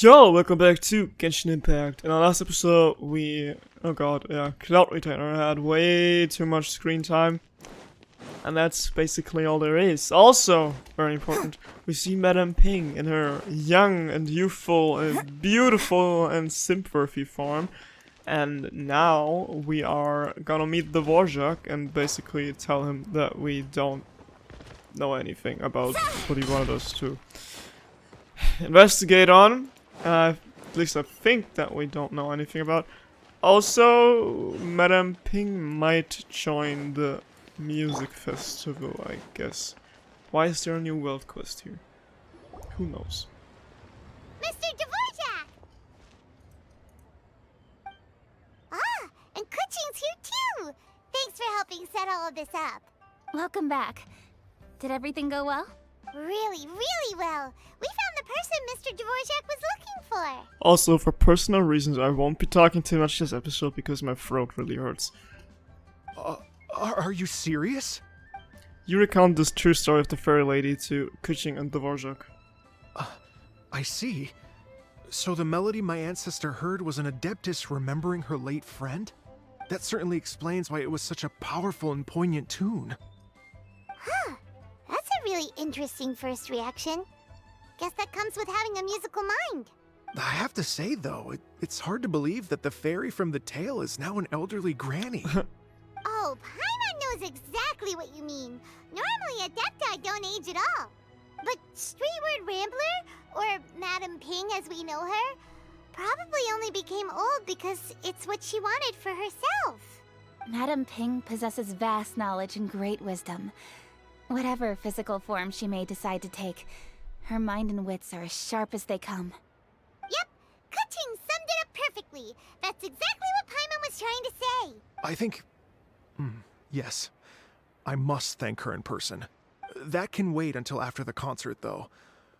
Yo, welcome back to Genshin Impact. In our last episode, Cloud Retainer had way too much screen time. And that's basically all there is. Also, very important, we see Madame Ping in her young and youthful and beautiful and sympathy form. And now we are gonna meet the Dvorak and basically tell him that we don't know anything about what he wanted us to investigate on. At least I think that we don't know anything about. Also, Madame Ping might join the music festival, I guess. Why is there a new world quest here? Who knows? Mr. Dvorak! Ah, and Kuchin's here too! Thanks for helping set all of this up. Welcome back. Did everything go well? Really, really well. We found the person Mr. Dvorak was looking for. Also, for personal reasons, I won't be talking too much this episode because my throat really hurts. Are you serious? You recount this true story of the fairy lady to Kuchin and Dvorak. I see. So the melody my ancestor heard was an adeptess remembering her late friend? That certainly explains why it was such a powerful and poignant tune. Huh. That's a really interesting first reaction. Guess that comes with having a musical mind. I have to say, though, it's hard to believe that the fairy from the tale is now an elderly granny. Oh, Paimon knows exactly what you mean. Normally, Adepti don't age at all. But Streetward Rambler, or Madame Ping as we know her, probably only became old because it's what she wanted for herself. Madame Ping possesses vast knowledge and great wisdom. Whatever physical form she may decide to take, her mind and wits are as sharp as they come. Yep, Kuchin summed it up perfectly. That's exactly what Paimon was trying to say. I think... yes. I must thank her in person. That can wait until after the concert, though.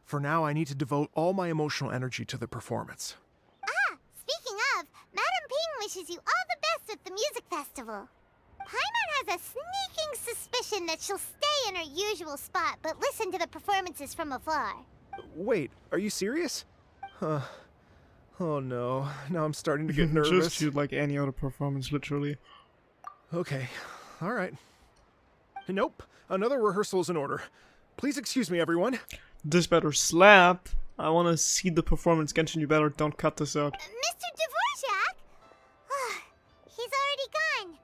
For now, I need to devote all my emotional energy to the performance. Ah, speaking of, Madame Ping wishes you all the best with the music festival. Paimon has a sneaking suspicion that she'll stay in her usual spot, but listen to the performances from afar. Wait, are you serious? Huh. Oh no, now I'm starting to get nervous. Just shoot like any other performance, literally. Okay, alright. Nope, another rehearsal is in order. Please excuse me, everyone. This better slap. I wanna see the performance, Genshin, you better don't cut this out. Mr. Dvorak? He's already gone.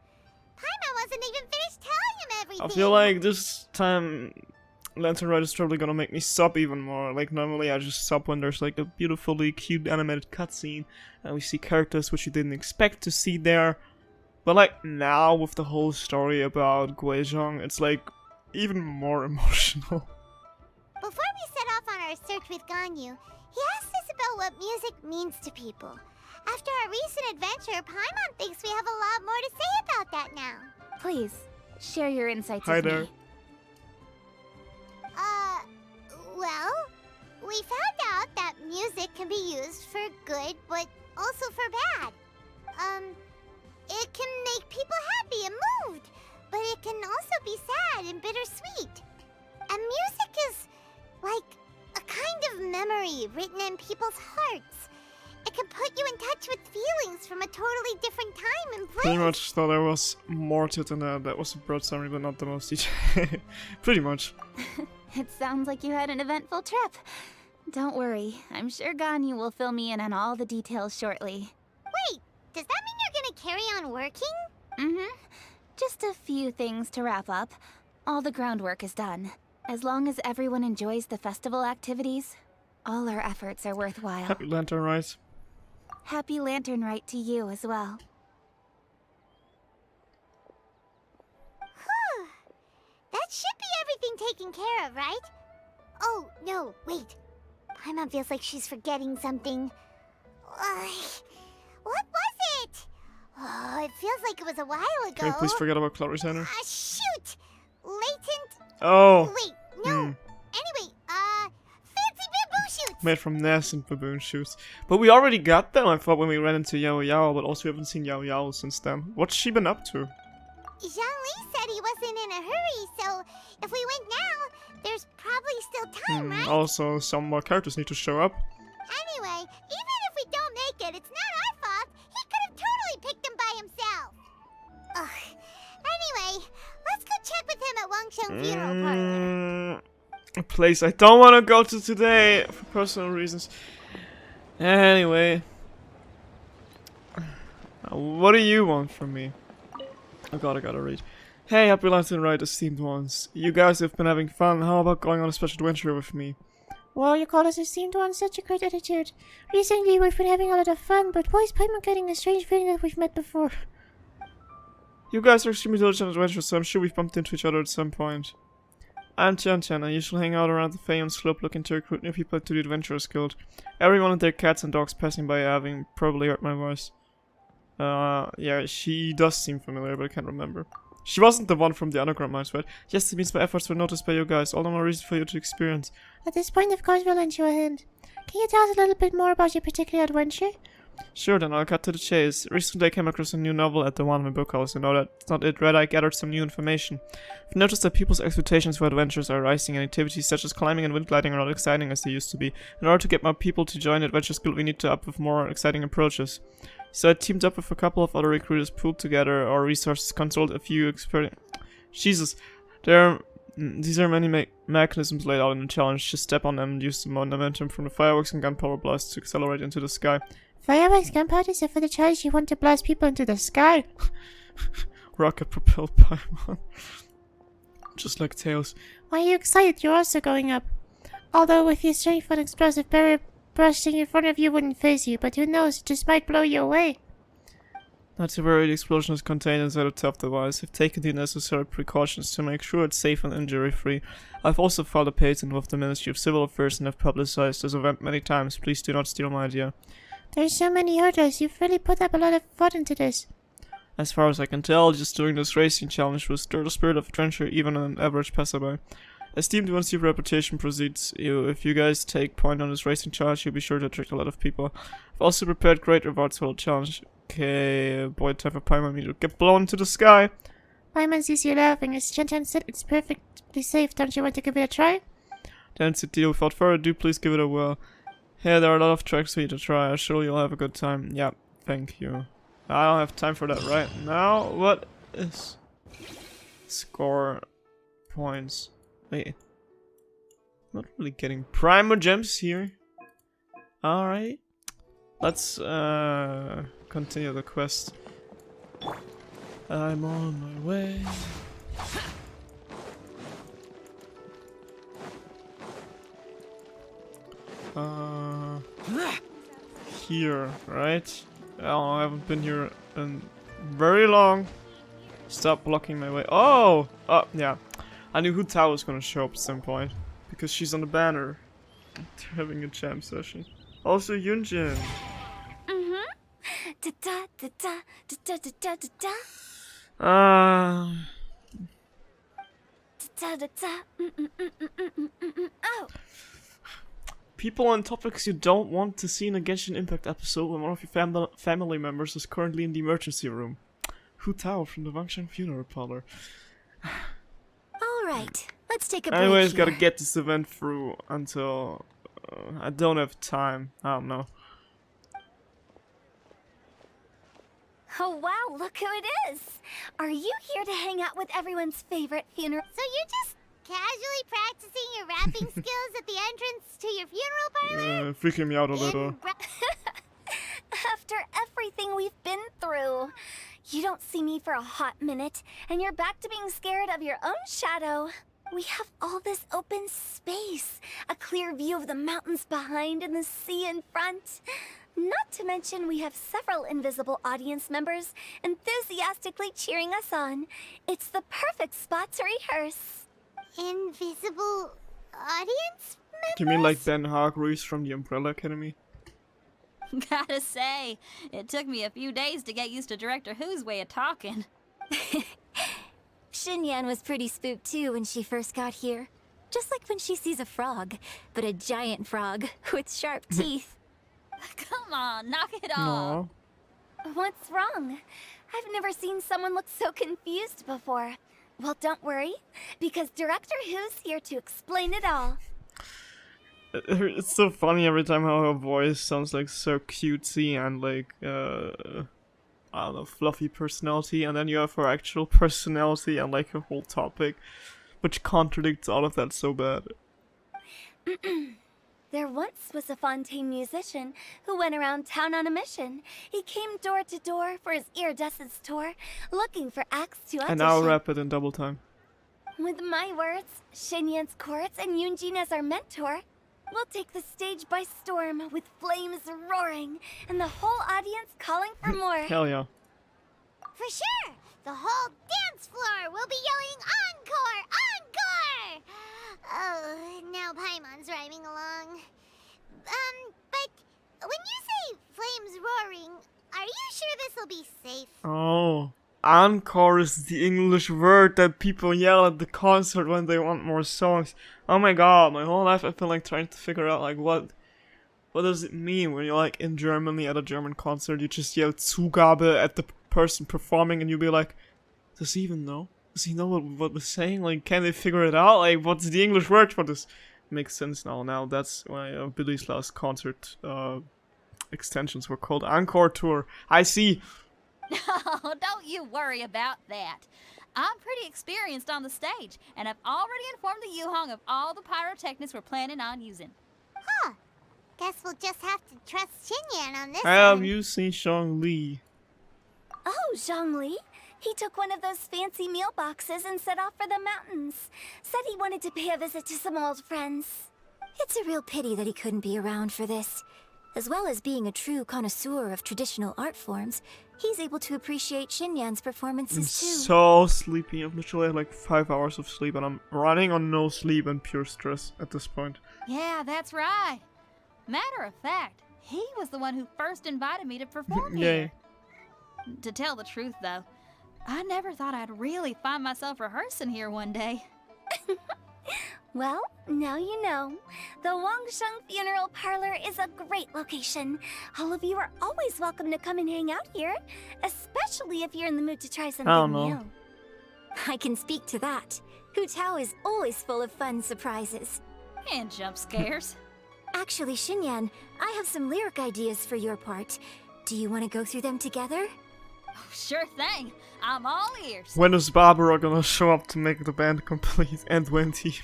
Paimon wasn't even finished telling him everything. I feel like this time Lantern Rite is probably gonna make me sob even more. Like normally I just sob when there's like a beautifully cute animated cutscene and we see characters which you didn't expect to see there. But like now with the whole story about Guizhong, it's like even more emotional. Before we set off on our search with Ganyu, he asked us about what music means to people. After our recent adventure, Paimon thinks we have a lot more to say about that now. Please, share your insights Hi with there. me. Well, we found out that music can be used for good, but also for bad. It can make people happy and moved, but it can also be sad and bittersweet. And music is like a kind of memory written in people's hearts. It can put you in touch with feelings from a totally different time and place. Pretty much thought there was more to it than that. That was a broad summary, but not the most detail. Pretty much. It sounds like you had an eventful trip. Don't worry, I'm sure Ganyu will fill me in on all the details shortly. Wait, does that mean you're gonna carry on working? Mm-hmm. Just a few things to wrap up. All the groundwork is done. As long as everyone enjoys the festival activities, all our efforts are worthwhile. Happy Lantern Rite. Happy Lantern Rite to you as well. Whew. That should be everything taken care of, right? Oh, no, wait. Paimon feels like she's forgetting something. What was it? Oh, it feels like it was a while ago. Can we please forget about Cloud Retainer? Shoot! Latent... Oh! Wait, no. Anyway, fancy bamboo shoots! Made from Ness and baboon shoots. But we already got them, I thought, when we ran into Yao, but also we haven't seen Yao since then. What's she been up to? Zhangli said he wasn't in a hurry, so if we went now, there's probably still time, right? Also, some more characters need to show up. Anyway, even if we don't make it, it's not our fault. He could have totally picked him by himself. Ugh. Anyway, let's go check with him at Wangsheng Funeral Parlor. A place I don't want to go to today for personal reasons. Anyway. What do you want from me? Oh god, I gotta read. Hey, happy left and right, esteemed ones. You guys have been having fun. How about going on a special adventure with me? Wow, you call us esteemed ones, such a great attitude. Recently, we've been having a lot of fun, but why is Paimon getting a strange feeling that we've met before? You guys are extremely diligent adventurers, so I'm sure we've bumped into each other at some point. I'm Tian Tian. I usually hang out around the Fayon slope looking to recruit new people to the Adventurers Guild. Everyone and their cats and dogs passing by having probably heard my voice. Yeah, she does seem familiar, but I can't remember. She wasn't the one from the underground mines, right? Yes, it means my efforts were noticed by you guys. All the more reason for you to experience. At this point, of course, we'll lend you a hand. Can you tell us a little bit more about your particular adventure? Sure, then I'll cut to the chase. Recently I came across a new novel at the Wanman Bookhouse, and now that's not it, rather I gathered some new information. I've noticed that people's expectations for adventures are rising, and activities such as climbing and wind gliding are not exciting as they used to be. In order to get more people to join Adventure Guild, we need to up with more exciting approaches. So I teamed up with a couple of other recruiters, pooled together our resources, consulted a few Jesus, these are many mechanisms laid out in the challenge. Just step on them and use the momentum from the fireworks and gunpowder blasts to accelerate into the sky. Fireworks, gunpowder, so for the challenge you want to blast people into the sky? Rocket-propelled Paimon. Just like Tails. Why are you excited? You're also going up. Although with your strength and explosive barrier bursting in front of you wouldn't phase you, but who knows, it just might blow you away. Not to worry, the explosion is contained inside a tough device. I've taken the necessary precautions to make sure it's safe and injury-free. I've also filed a patent with the Ministry of Civil Affairs and have publicized this event many times. Please do not steal my idea. There's so many hurdles. You've really put up a lot of thought into this. As far as I can tell, just doing this racing challenge will stir the spirit of adventure even in an average passerby. Esteemed once your reputation precedes you, if you guys take point on this racing challenge, you'll be sure to attract a lot of people. I've also prepared great rewards for the challenge. Okay, boy, time for Paimon to get blown to the sky. Paimon sees you laughing. As Shantan said, it's perfectly safe. Don't you want to give it a try? Then it's a deal. Without further ado, please give it a whirl. Yeah, there are a lot of tracks for you to try. I'm sure you'll have a good time. Yeah, thank you. I don't have time for that right now. What is... Score points. Wait. Not really getting primer gems here. Alright. Let's continue the quest. I'm on my way. Here, right? Oh, I haven't been here in very long. Stop blocking my way. Oh! Oh, yeah. I knew Hu Tao was gonna show up at some point. Because she's on the banner. They're having a jam session. Also Yunjin. Da da da da da da da da da. Da da da. Oh. People on topics you don't want to see in a Genshin Impact episode when one of your family members is currently in the emergency room. Hu Tao from the Wangsheng Funeral Parlor. Alright, let's take a break. Anyways, here. gotta get this event through until... I don't have time. I don't know. Oh wow, look who it is! Are you here to hang out with everyone's favorite funeral? So you're just casually practicing your rapping skills at the entrance to your funeral parlor? Freaking me out a little. After everything we've been through, you don't see me for a hot minute, and you're back to being scared of your own shadow. We have all this open space, a clear view of the mountains behind and the sea in front. Not to mention we have several invisible audience members enthusiastically cheering us on. It's the perfect spot to rehearse. Invisible audience members? You mean like Ben Hargreaves from the Umbrella Academy? Gotta say, it took me a few days to get used to Director Who's way of talking. Xinyan was pretty spooked too when she first got here. Just like when she sees a frog, but a giant frog with sharp teeth. Come on, knock it off. No. What's wrong? I've never seen someone look so confused before. Well, don't worry, because Director Who's here to explain it all. It's so funny every time how her voice sounds like so cutesy and like I don't know, fluffy personality, and then you have her actual personality and like her whole topic, which contradicts all of that so bad. There once was a Fontaine musician who went around town on a mission. He came door to door for his iridescence tour, looking for acts to audition. And I'll rap it in double time. With my words, Shinyan's chorus, and Yunjin as our mentor, we'll take the stage by storm with flames roaring and the whole audience calling for more. Hell yeah. For sure! The whole dance floor will be yelling encore! Encore! Oh, now Paimon's rhyming along. But when you say flames roaring, are you sure this'll be safe? Oh. Encore is the English word that people yell at the concert when they want more songs. Oh my god, my whole life I feel like trying to figure out like what does it mean when you're like in Germany at a German concert, you just yell Zugabe at the person performing and you'll be like, does he even know? Does he know what we're saying? Like, can they figure it out? Like, what's the English word for this? Makes sense now. Now that's why Billy's last concert extensions were called Encore Tour. I see. Oh, don't you worry about that. I'm pretty experienced on the stage, and I've already informed the Yuhong of all the pyrotechnics we're planning on using. Huh. Guess we'll just have to trust Xinyan on this Have one. you seen Zhongli? Oh, Zhongli. He took one of those fancy meal boxes and set off for the mountains. Said he wanted to pay a visit to some old friends. It's a real pity that he couldn't be around for this. As well as being a true connoisseur of traditional art forms, he's able to appreciate Xinyan's I'm performances too. so sleepy. I've literally had like 5 hours of sleep and I'm running on no sleep and pure stress at this point. Yeah, that's right. Matter of fact, he was the one who first invited me to perform Yay. here. To tell the truth, though, I never thought I'd really find myself rehearsing here one day. Well, now you know. The Wangsheng Funeral Parlor is a great location. All of you are always welcome to come and hang out here, especially if you're in the mood to try something know. new. I can speak to that. Hu Tao is always full of fun surprises. And jump scares. Actually, Xinyan, I have some lyric ideas for your part. Do you want to go through them together? Oh, sure thing. I'm all ears. When is Barbara gonna show up to make the band complete? And Wendy?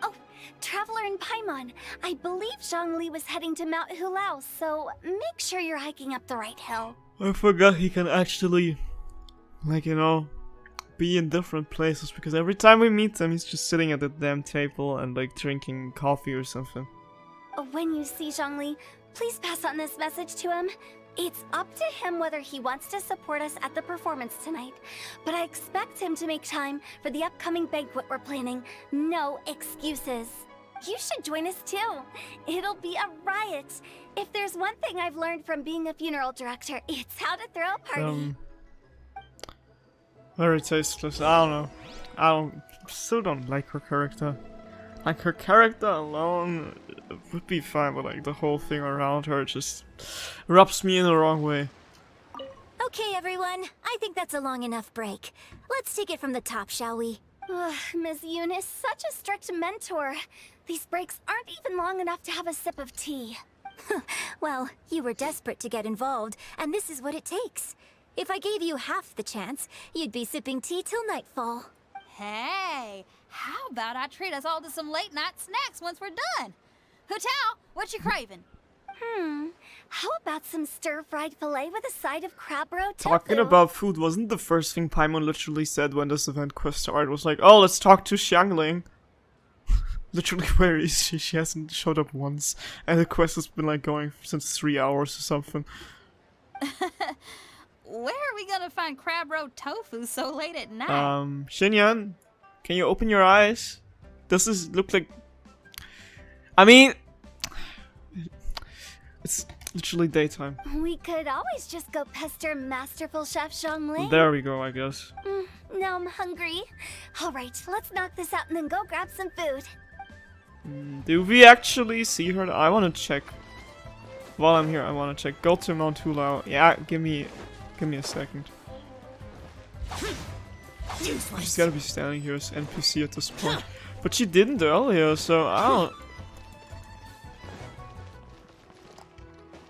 Oh, Traveler and Paimon, I believe Zhongli was heading to Mount Hulao, so make sure you're hiking up the right hill. I forgot he can actually, like, you know, be in different places because every time we meet him, he's just sitting at the damn table and like drinking coffee or something. When you see Zhongli, please pass on this message to him. It's up to him whether he wants to support us at the performance tonight, but I expect him to make time for the upcoming banquet we're planning. No excuses. You should join us too. It'll be a riot. If there's one thing I've learned from being a funeral director, it's how to throw a party. Very tasteless. I don't know. Still don't like her character. Like, her character alone would be fine, but like the whole thing around her just rubs me in the wrong way. Okay, everyone. I think that's a long enough break. Let's take it from the top, shall we? Ms. Yoon is such a strict mentor. These breaks aren't even long enough to have a sip of tea. Well, you were desperate to get involved, and this is what it takes. If I gave you half the chance, you'd be sipping tea till nightfall. Hey, how about I treat us all to some late night snacks once we're done? Hu Tao, what you craving? How about some stir-fried filet with a side of crab roe tofu? Talking about food wasn't the first thing Paimon literally said when this event quest started. Was like, oh, let's talk to Xiangling. Literally, where is she? She hasn't showed up once. And the quest has been like going since 3 hours or something. Where are we gonna find crab roe tofu so late at night? Xinyan, can you open your eyes? Does this look like... I mean... It's literally daytime. We could always just go pester Masterful Chef Zhongli. There we go, I guess. Now I'm hungry. Alright, let's knock this out and then go grab some food. Do we actually see her? I want to check. While I'm here, I want to check. Go to Mount Hulao. Yeah, give me a second. She's gotta be standing here as NPC at this point. But she didn't earlier, so I don't...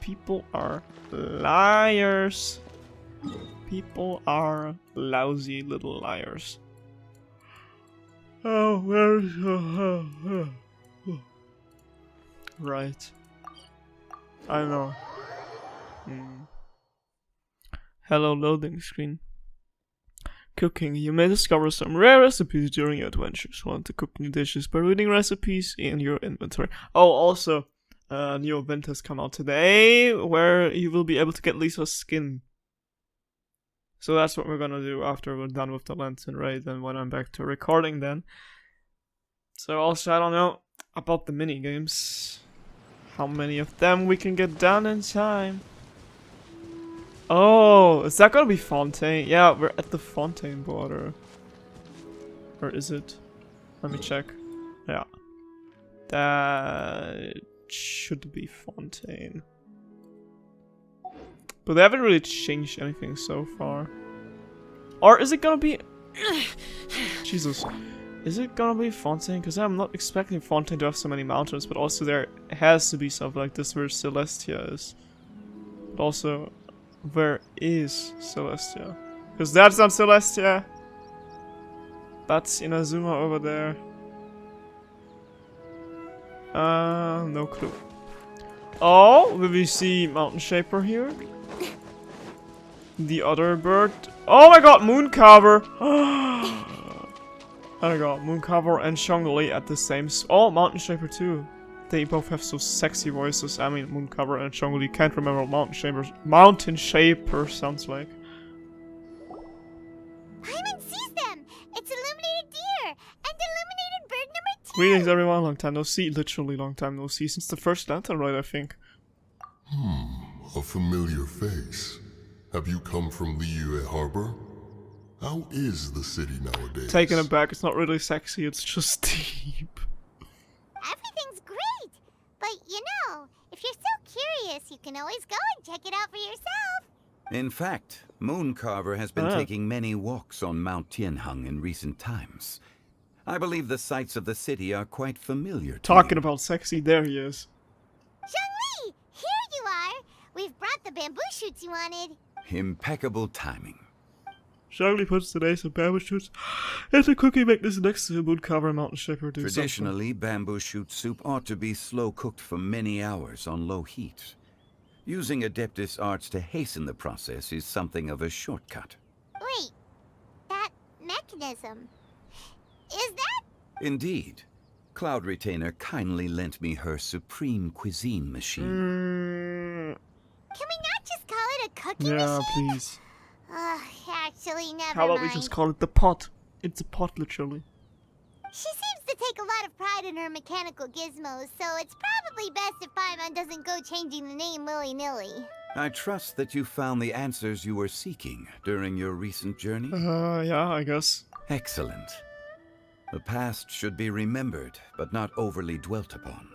people are liars. People are lousy little liars. Oh, where's right. I know. Hello, loading screen. Cooking. You may discover some rare recipes during your adventures. Want to cook new dishes by reading recipes in your inventory. Oh, also, a new event has come out today where you will be able to get Lisa's skin. So that's what we're gonna do after we're done with the Lantern raid and when I'm back to recording then. So also, I don't know about the mini games. How many of them we can get done in time? Oh, is that gonna be Fontaine? Yeah, we're at the Fontaine border. Or is it? Let me check. Yeah. That should be Fontaine. But they haven't really changed anything so far. Or is it gonna be... Jesus. Is it gonna be Fontaine? Because I'm not expecting Fontaine to have so many mountains, but also there has to be something like this where Celestia is. But also, where is Celestia? Because that's not Celestia. That's Inazuma over there. No clue. Oh, will we see Mountain Shaper here? The other bird. Oh my god, Mooncarver! Oh my god, Mooncarver and Shangli at the same. Oh, Mountain Shaper too. They both have so sexy voices. I mean, Mooncarver and Shangli. Can't remember what Mountain Shaper sounds like. Paimon sees them! It's Illuminated Deer! And Illuminated Bird number 2! Greetings everyone, long time no see. Literally long time no see. Since the first Lantern Ride, I think. A familiar face. Have you come from Liyue Harbor? How is the city nowadays? Taking it back, it's not really sexy, it's just deep. Everything's great! But you know, if you're so curious, you can always go and check it out for yourself. In fact, Mooncarver has been taking many walks on Mount Tianheng in recent times. I believe the sights of the city are quite familiar to Talking you. about sexy, there he is. Zhongli! Here you are! We've brought the bamboo shoots you wanted. Impeccable timing. Shangli puts today's bamboo shoots into cookie makers next to the Mooncarver Mountain Shaper. Traditionally, bamboo shoot soup ought to be slow cooked for many hours on low heat. Using Adeptus arts to hasten the process is something of a shortcut. Wait, that mechanism, is that? Indeed. Cloud Retainer kindly lent me her supreme cuisine machine. Can we not just call it a cooking Yeah, machine? please. Actually, never How about mind. we just call it the pot? It's a pot, literally. She seems to take a lot of pride in her mechanical gizmos, so it's probably best if Paimon doesn't go changing the name willy-nilly. I trust that you found the answers you were seeking during your recent journey. Yeah, I guess. Excellent. The past should be remembered, but not overly dwelt upon.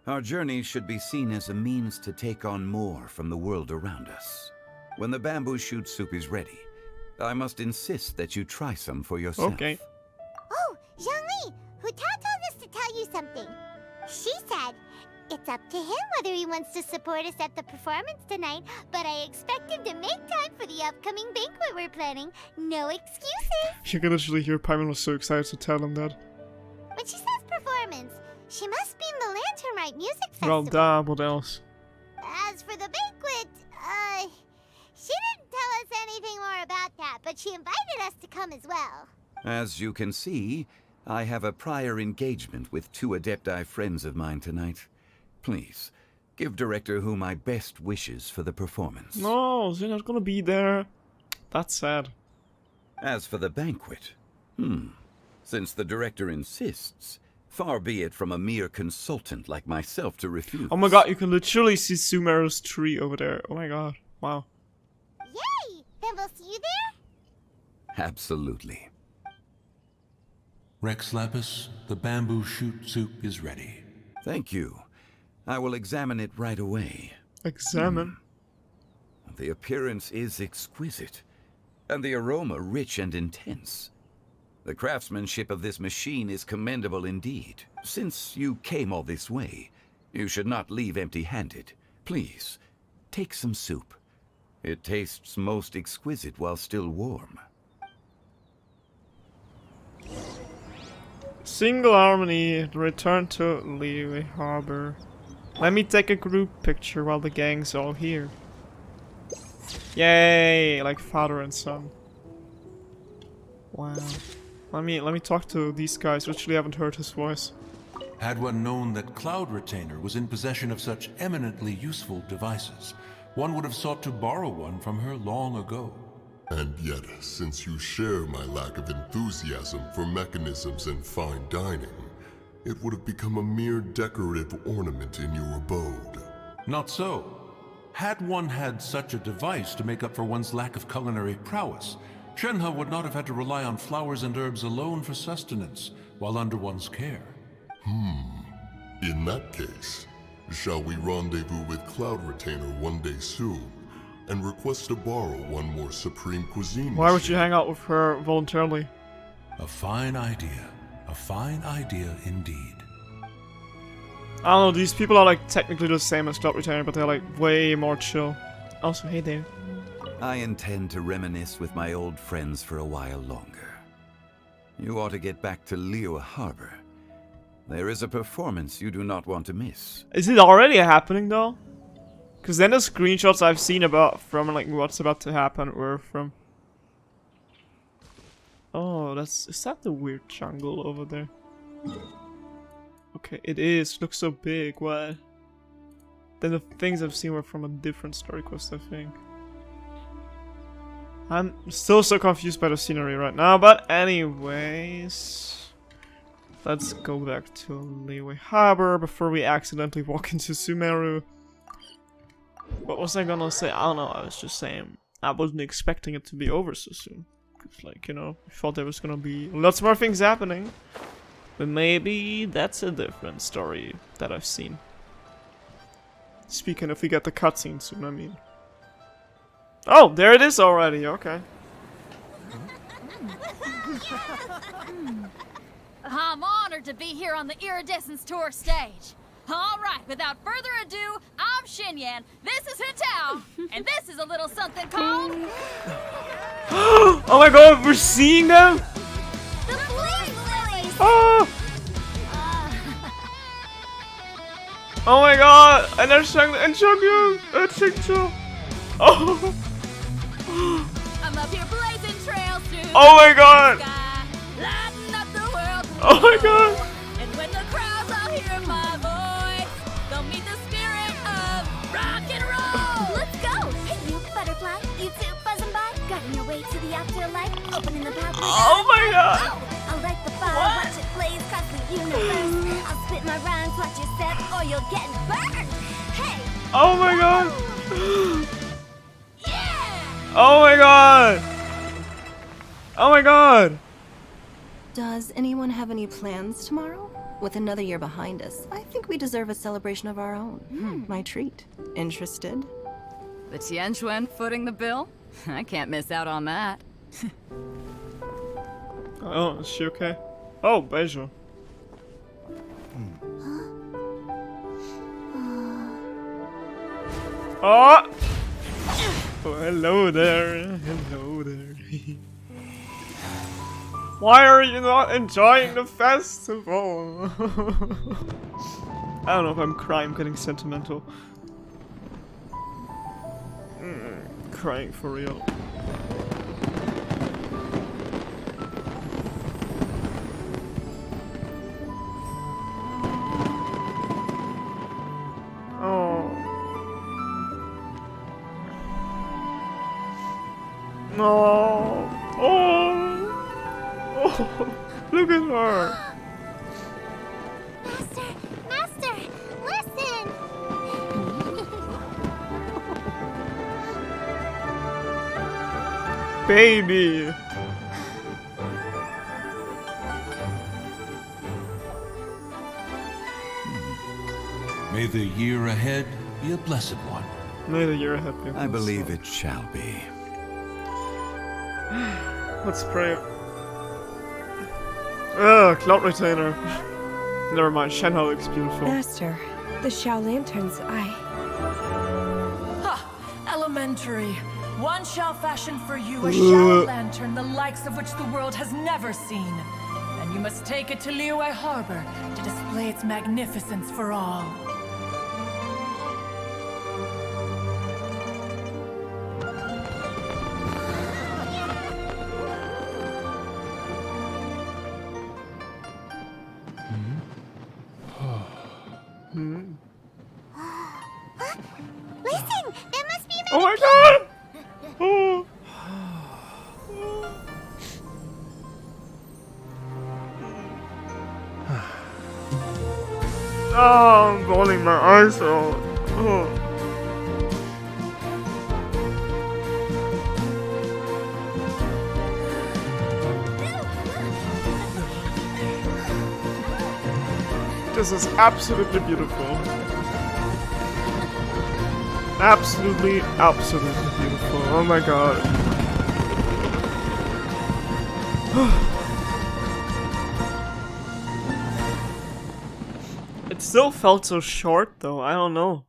Our journey should be seen as a means to take on more from the world around us. When the bamboo shoot soup is ready, I must insist that you try some for yourself. Okay. Oh, Zhongli, Huta told us to tell you something. She said, it's up to him whether he wants to support us at the performance tonight, but I expect him to make time for the upcoming banquet we're planning. No excuses. You can literally hear Paimon was so excited to tell him that. When she says performance, she must mean the Lantern Rite Music Festival. Well, duh, what else? As for the banquet, she didn't tell us anything more about that, but she invited us to come as well. As you can see, I have a prior engagement with 2 Adepti friends of mine tonight. Please, give Director Hu my best wishes for the performance. No, they're not gonna be there. That's sad. As for the banquet, since the Director insists, far be it from a mere consultant like myself to refuse. Oh my god, you can literally see Sumeru's tree over there. Oh my god, wow. Yay! Then we'll see you there? Absolutely. Rex Lapis, the bamboo shoot soup is ready. Thank you. I will examine it right away. Examine? The appearance is exquisite, and the aroma rich and intense. The craftsmanship of this machine is commendable indeed. Since you came all this way, you should not leave empty-handed. Please, take some soup. It tastes most exquisite while still warm. Single harmony, return to Liyue Harbor. Let me take a group picture while the gang's all here. Yay, like father and son. Wow. Let me talk to these guys. Literally haven't heard his voice. Had one known that Cloud Retainer was in possession of such eminently useful devices, one would have sought to borrow one from her long ago. And yet, since you share my lack of enthusiasm for mechanisms and fine dining, it would have become a mere decorative ornament in your abode. Not so. Had one had such a device to make up for one's lack of culinary prowess, Shenhe would not have had to rely on flowers and herbs alone for sustenance while under one's care. In that case, shall we rendezvous with Cloud Retainer one day soon, and request to borrow one more Supreme Cuisine Why would machine? you hang out with her voluntarily? A fine idea. A fine idea indeed. I don't know, these people are like technically the same as Cloud Retainer, but they're like way more chill. Also, hey there. I intend to reminisce with my old friends for a while longer. You ought to get back to Liyue Harbor. There is a performance you do not want to miss. Is it already happening though? Cause then the screenshots I've seen about from like what's about to happen were from. Oh, is that the weird jungle over there? Okay, it is. Looks so big. What? Then the things I've seen were from a different story quest, I think. I'm still so confused by the scenery right now, but anyways, let's go back to Liyue Harbor before we accidentally walk into Sumeru. What was I gonna say? I don't know, I was just saying I wasn't expecting it to be over so soon. Cause like, you know, I thought there was gonna be lots more things happening. But maybe that's a different story that I've seen. Speaking if we get the cutscene soon, I mean. Oh, there it is already, okay. I'm honored to be here on the Iridescence Tour stage. Alright, without further ado, I'm Xinyan, this is Hetao, and this is a little something called... Oh my god, we're seeing them? The Blaze Lilies! Oh! Oh my god! And there's Changyun! Oh! I'm up here blazing trails through Oh my god! the sky, lighting up the world. Oh my god! And when the crowds all hear my voice, they'll meet the spirit of rock and roll. Let's go! Hey, you butterfly, you two buzzing by, guiding your way to the afterlife, opening the pathway. Oh my god! I'll light the fire, watch it blaze across the universe. I'll spit my rhymes, watch you step, or you'll get burned. Hey! Oh my god! Yeah! Oh my god! Oh my god! Does anyone have any plans tomorrow? With another year behind us, I think we deserve a celebration of our own. My treat. Interested? The Tianquan footing the bill? I can't miss out on that. Oh, is she okay? Oh, Beiju. Oh! Oh, hello there. Hello there. Why are you not enjoying the festival? I don't know if I'm crying, I'm getting sentimental. Crying for real. Oh. No. Oh. Oh. Look at her. Master, listen! Baby. May the year ahead be a blessed one. May the year ahead be. I believe it shall be. Let's pray. Ugh, Cloud Retainer. Never mind, Shenhe looks beautiful. Master, the Xiao lanterns, elementary. One shall fashion for you a shell lantern, the likes of which the world has never seen. And you must take it to Liyue Harbor to display its magnificence for all. Listen, there must be a Oh my god! Oh. Oh, I'm rolling my eyes out. Oh. This is absolutely beautiful. Absolutely, absolutely beautiful. Oh my god. It still felt so short though, I don't know.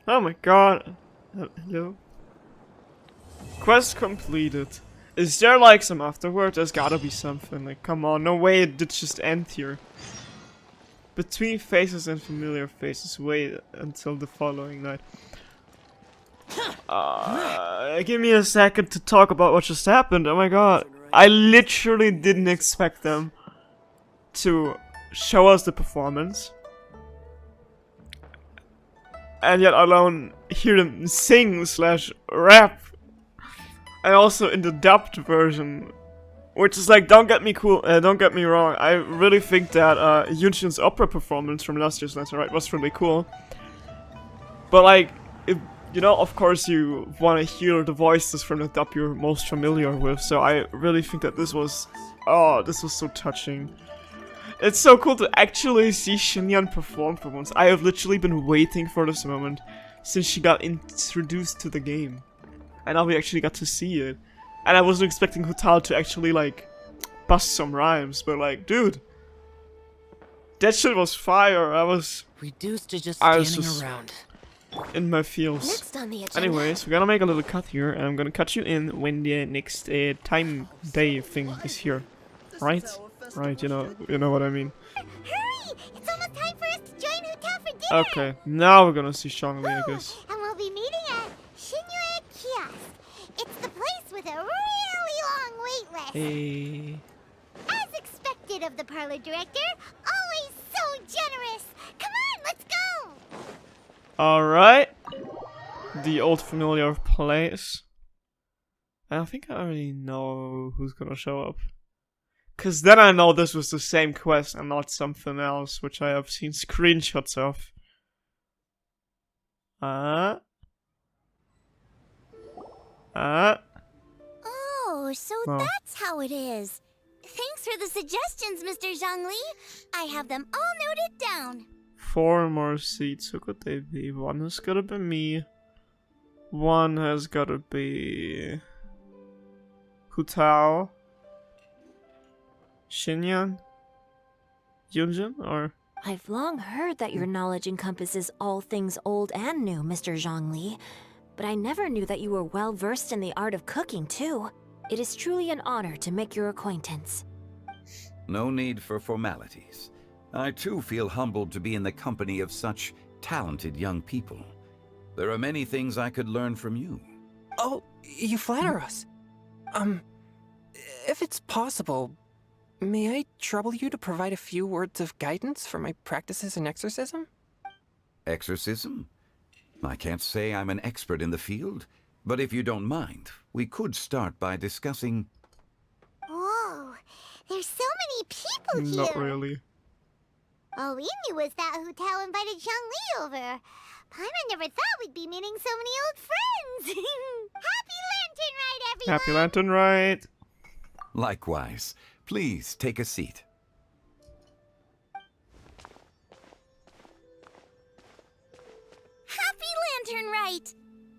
Oh my god. Hello? Quest completed. Is there like some afterward? There's gotta be something. Like, come on, no way it did just end here. Between faces and familiar faces, wait until the following night. Give me a second to talk about what just happened. Oh my god. I literally didn't expect them to show us the performance. And yet alone hear them sing / rap. And also in the dubbed version. Which is like, don't get me wrong, I really think that Yunshin's opera performance from last year's Let's RITE was really cool. But like, if, you know, of course you want to hear the voices from the dub you're most familiar with, so I really think that this was, oh, this was so touching. It's so cool to actually see Xinyan perform for once. I have literally been waiting for this moment since she got introduced to the game. And now we actually got to see it. And I wasn't expecting Hotal to actually, like, bust some rhymes, but, like, dude. That shit was fire. I was reduced to just around. In my feels. Next on the agenda. Anyways, we're gonna make a little cut here, and I'm gonna cut you in when the next time day thing is here. Right? Right, you know what I mean. Hurry! It's almost time for us to join Hotel for dinner! Okay, now we're gonna see Zhongli, I guess. And we'll be meeting at Xinyue Kiosk. It's the place with a really long wait list. Hey. As expected of the parlor director, always so generous. Come on, let's go! Alright. The old familiar place. I think I already know who's gonna show up. Cause then I know this was the same quest and not something else, which I have seen screenshots of. Oh, so that's how it is. Thanks for the suggestions, Mr. Zhongli. I have them all noted down. 4 more seats. Who could they be? One has gotta be me. One has gotta be Hutao. Xinyan? Yunjin? Or? I've long heard that your knowledge encompasses all things old and new, Mr. Zhongli. But I never knew that you were well versed in the art of cooking, too. It is truly an honor to make your acquaintance. No need for formalities. I too feel humbled to be in the company of such talented young people. There are many things I could learn from you. Oh, you flatter us. If it's possible, may I trouble you to provide a few words of guidance for my practices in exorcism? Exorcism? I can't say I'm an expert in the field, but if you don't mind, we could start by discussing... Whoa, there's so many people here. Not really. All we knew was that Hotel invited Zhongli over. Paimon never thought we'd be meeting so many old friends. Happy Lantern Rite, everyone! Happy Lantern Rite! Likewise. Please take a seat. Happy Lantern Rite!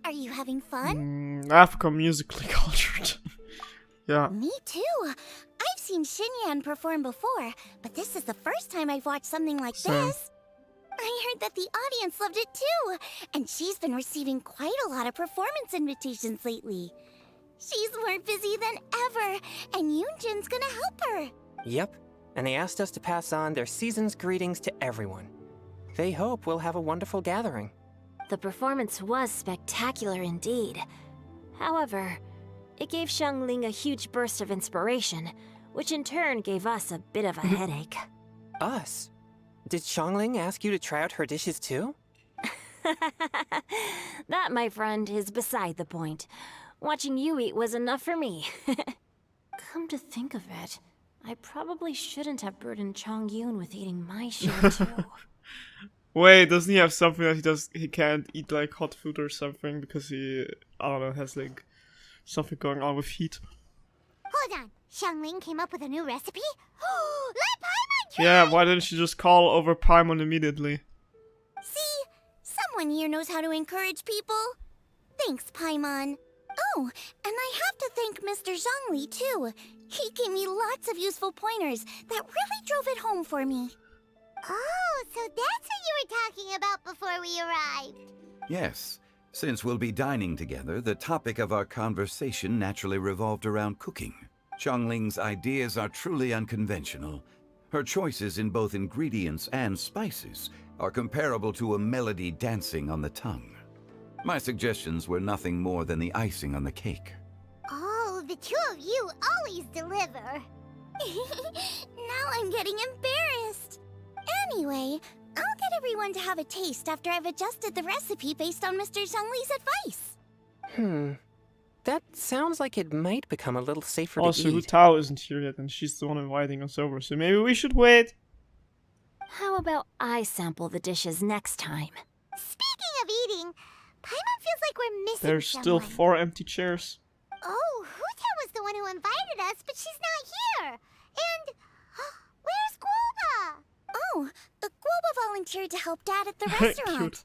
Are you having fun? Africa musically cultured. Yeah. Me too. I've seen Xinyan perform before, but this is the first time I've watched something like Same. this. I heard that the audience loved it too, and she's been receiving quite a lot of performance invitations lately. She's more busy than ever, and Yoonjin's gonna help her. Yep, and they asked us to pass on their season's greetings to everyone. They hope we'll have a wonderful gathering. The performance was spectacular indeed. However, it gave Xiangling a huge burst of inspiration, which in turn gave us a bit of a headache. Us? Did Xiangling ask you to try out her dishes too? That, my friend, is beside the point. Watching you eat was enough for me. Come to think of it, I probably shouldn't have burdened Chongyun with eating my share too. Wait, doesn't he have something that he can't eat like hot food or something because he, I don't know, has like something going on with heat? Hold on, Xiangling came up with a new recipe? Let Paimon try! Yeah, why didn't she just call over Paimon immediately? See? Someone here knows how to encourage people. Thanks, Paimon. Oh, and I have to thank Mr. Zhongli too. He gave me lots of useful pointers that really drove it home for me. Oh, so that's what you were talking about before we arrived. Yes. Since we'll be dining together, the topic of our conversation naturally revolved around cooking. Xiangling's ideas are truly unconventional. Her choices in both ingredients and spices are comparable to a melody dancing on the tongue. My suggestions were nothing more than the icing on the cake. Oh, the two of you always deliver. Now I'm getting embarrassed. Anyway, I'll get everyone to have a taste after I've adjusted the recipe based on Mr. Zhongli's advice. That sounds like it might become a little safer Also, to Hu eat. Tao isn't here yet, and she's the one inviting us over, so maybe we should wait. How about I sample the dishes next time? Speaking of eating, Paimon feels like we're missing There's still someone. 4 empty chairs. Oh, Huta was the one who invited us, but she's not here. And where's Guoba? Oh, Guoba volunteered to help Dad at the restaurant. Cute.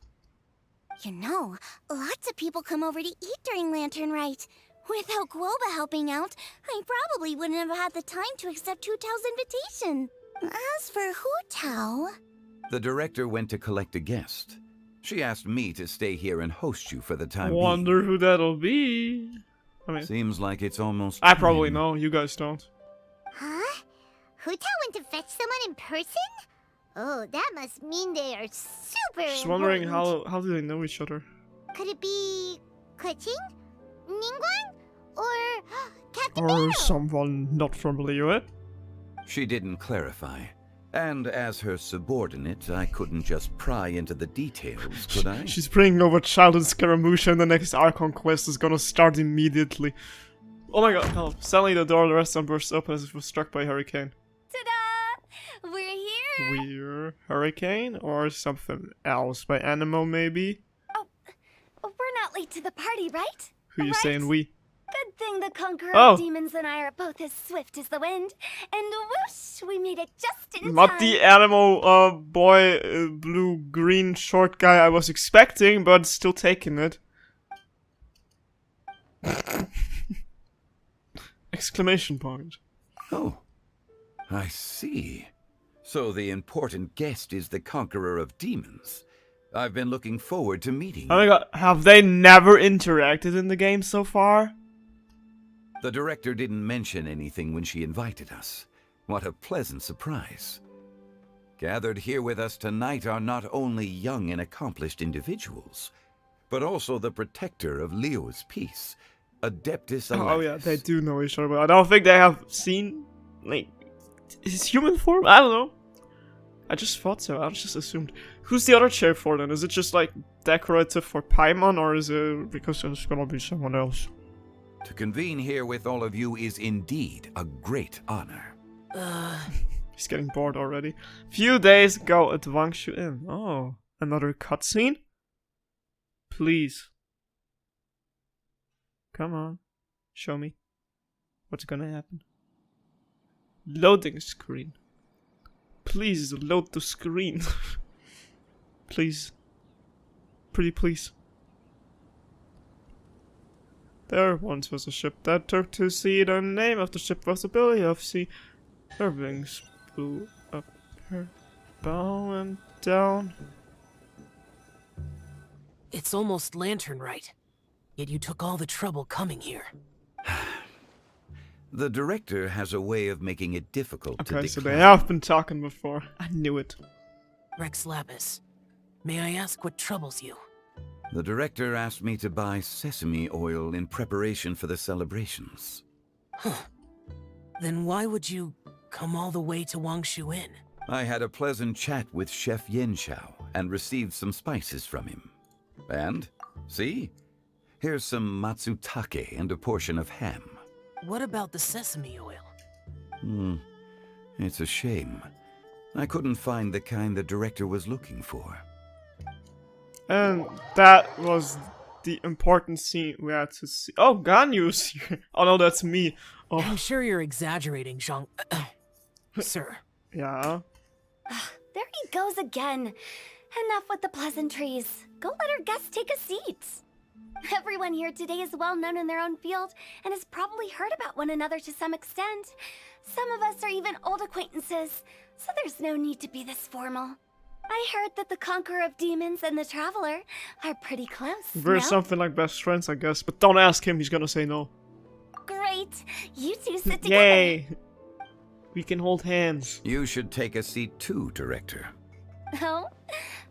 You know, lots of people come over to eat during Lantern Rite. Without Guoba helping out, I probably wouldn't have had the time to accept Hu Tao's invitation. As for Hu Tao... The director went to collect a guest. She asked me to stay here and host you for the time being. Wonder who that'll be. I mean, Seems like it's almost I probably time. know, you guys don't. Huh? Hu Tao went to fetch someone in person? Oh, that must mean they are super Just wondering important. how do they know each other? Could it be... Kuching? Ningguang? Or... Captain Or Beto? someone not from Liyue? She didn't clarify. And as her subordinate, I couldn't just pry into the details, could I? She's bringing over Childhood Scaramouche and the next Archon quest is gonna start immediately. Oh my god, help. Suddenly the door of the restaurant bursts open as if it was struck by a hurricane. Ta-da! We're here! Weird hurricane? Or something else by Animo maybe? Oh, we're not late to the party, right? Who you saying we? Good thing the Conqueror Oh. of Demons and I are both as swift as the wind. And whoosh, we made it just in Not time. the animal boy, blue-green short guy I was expecting, but still taking it. Exclamation point. Oh, I see. So the important guest is the Conqueror of Demons. I've been looking forward to meeting Oh my you. god, have they never interacted in the game so far? The director didn't mention anything when she invited us. What a pleasant surprise. Gathered here with us tonight are not only young and accomplished individuals, but also the protector of Leo's peace, Adeptus Alethus. Oh yeah, they do know each other, but I don't think they have seen, like, his human form? I don't know. I just thought so, I just assumed. Who's the other chair for then? Is it just like decorative for Paimon, or is it because there's gonna be someone else? To convene here with all of you is indeed a great honor. He's getting bored already. Few days ago at Wangshu Inn. Oh, another cutscene? Please. Come on. Show me. What's gonna happen? Loading screen. Please load the screen. Please. Pretty please. There once was a ship that took to sea. The name of the ship was the Billy of Sea. Her wings blew up, her bow went down. It's almost lantern right. Yet you took all the trouble coming here. The director has a way of making it difficult to Okay, so decline. they have been talking before. I knew it. Rex Lapis, may I ask what troubles you? The director asked me to buy sesame oil in preparation for the celebrations. Huh. Then why would you come all the way to Wangshu Inn? I had a pleasant chat with Chef Yin Xiao and received some spices from him. And, see? Here's some matsutake and a portion of ham. What about the sesame oil? It's a shame. I couldn't find the kind the director was looking for. And that was the important scene we had to see. Oh, Ganyu's here. Oh no, that's me. Oh. I'm sure you're exaggerating, Zhang. Sir. Yeah. There he goes again. Enough with the pleasantries. Go let our guests take a seat. Everyone here today is well known in their own field and has probably heard about one another to some extent. Some of us are even old acquaintances, so there's no need to be this formal. I heard that the Conqueror of Demons and the Traveler are pretty close. We're something like best friends, I guess. But don't ask him, he's gonna say no. Great. You two sit together. Yay. We can hold hands. You should take a seat too, director. Oh?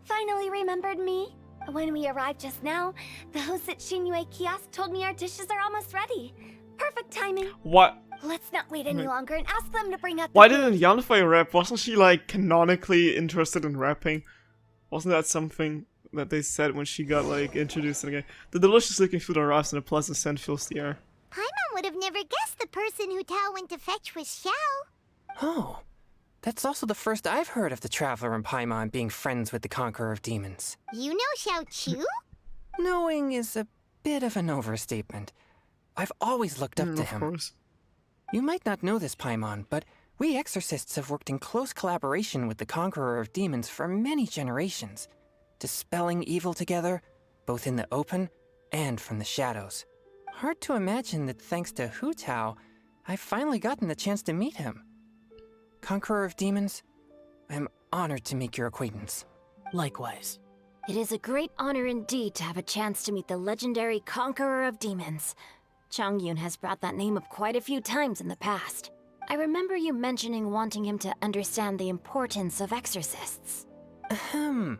Finally remembered me? When we arrived just now, the host at Shinyue Kiosk told me our dishes are almost ready. Perfect timing. What? Let's not wait any longer and ask them to bring out the Why food. didn't Yanfei rap? Wasn't she like canonically interested in rapping? Wasn't that something that they said when she got like introduced in the game? The delicious looking food arrives and a pleasant scent fills the air. Paimon would have never guessed the person who Tao went to fetch was Xiao. Oh, that's also the first I've heard of the Traveler and Paimon being friends with the Conqueror of Demons. You know Xiao Chu? Knowing is a bit of an overstatement. I've always looked up to him. Of course. You might not know this, Paimon, but we exorcists have worked in close collaboration with the Conqueror of Demons for many generations, dispelling evil together, both in the open and from the shadows. Hard to imagine that thanks to Hu Tao, I've finally gotten the chance to meet him. Conqueror of Demons, I'm honored to make your acquaintance. Likewise. It is a great honor indeed to have a chance to meet the legendary Conqueror of Demons. Changyun has brought that name up quite a few times in the past. I remember you mentioning wanting him to understand the importance of exorcists. Ahem.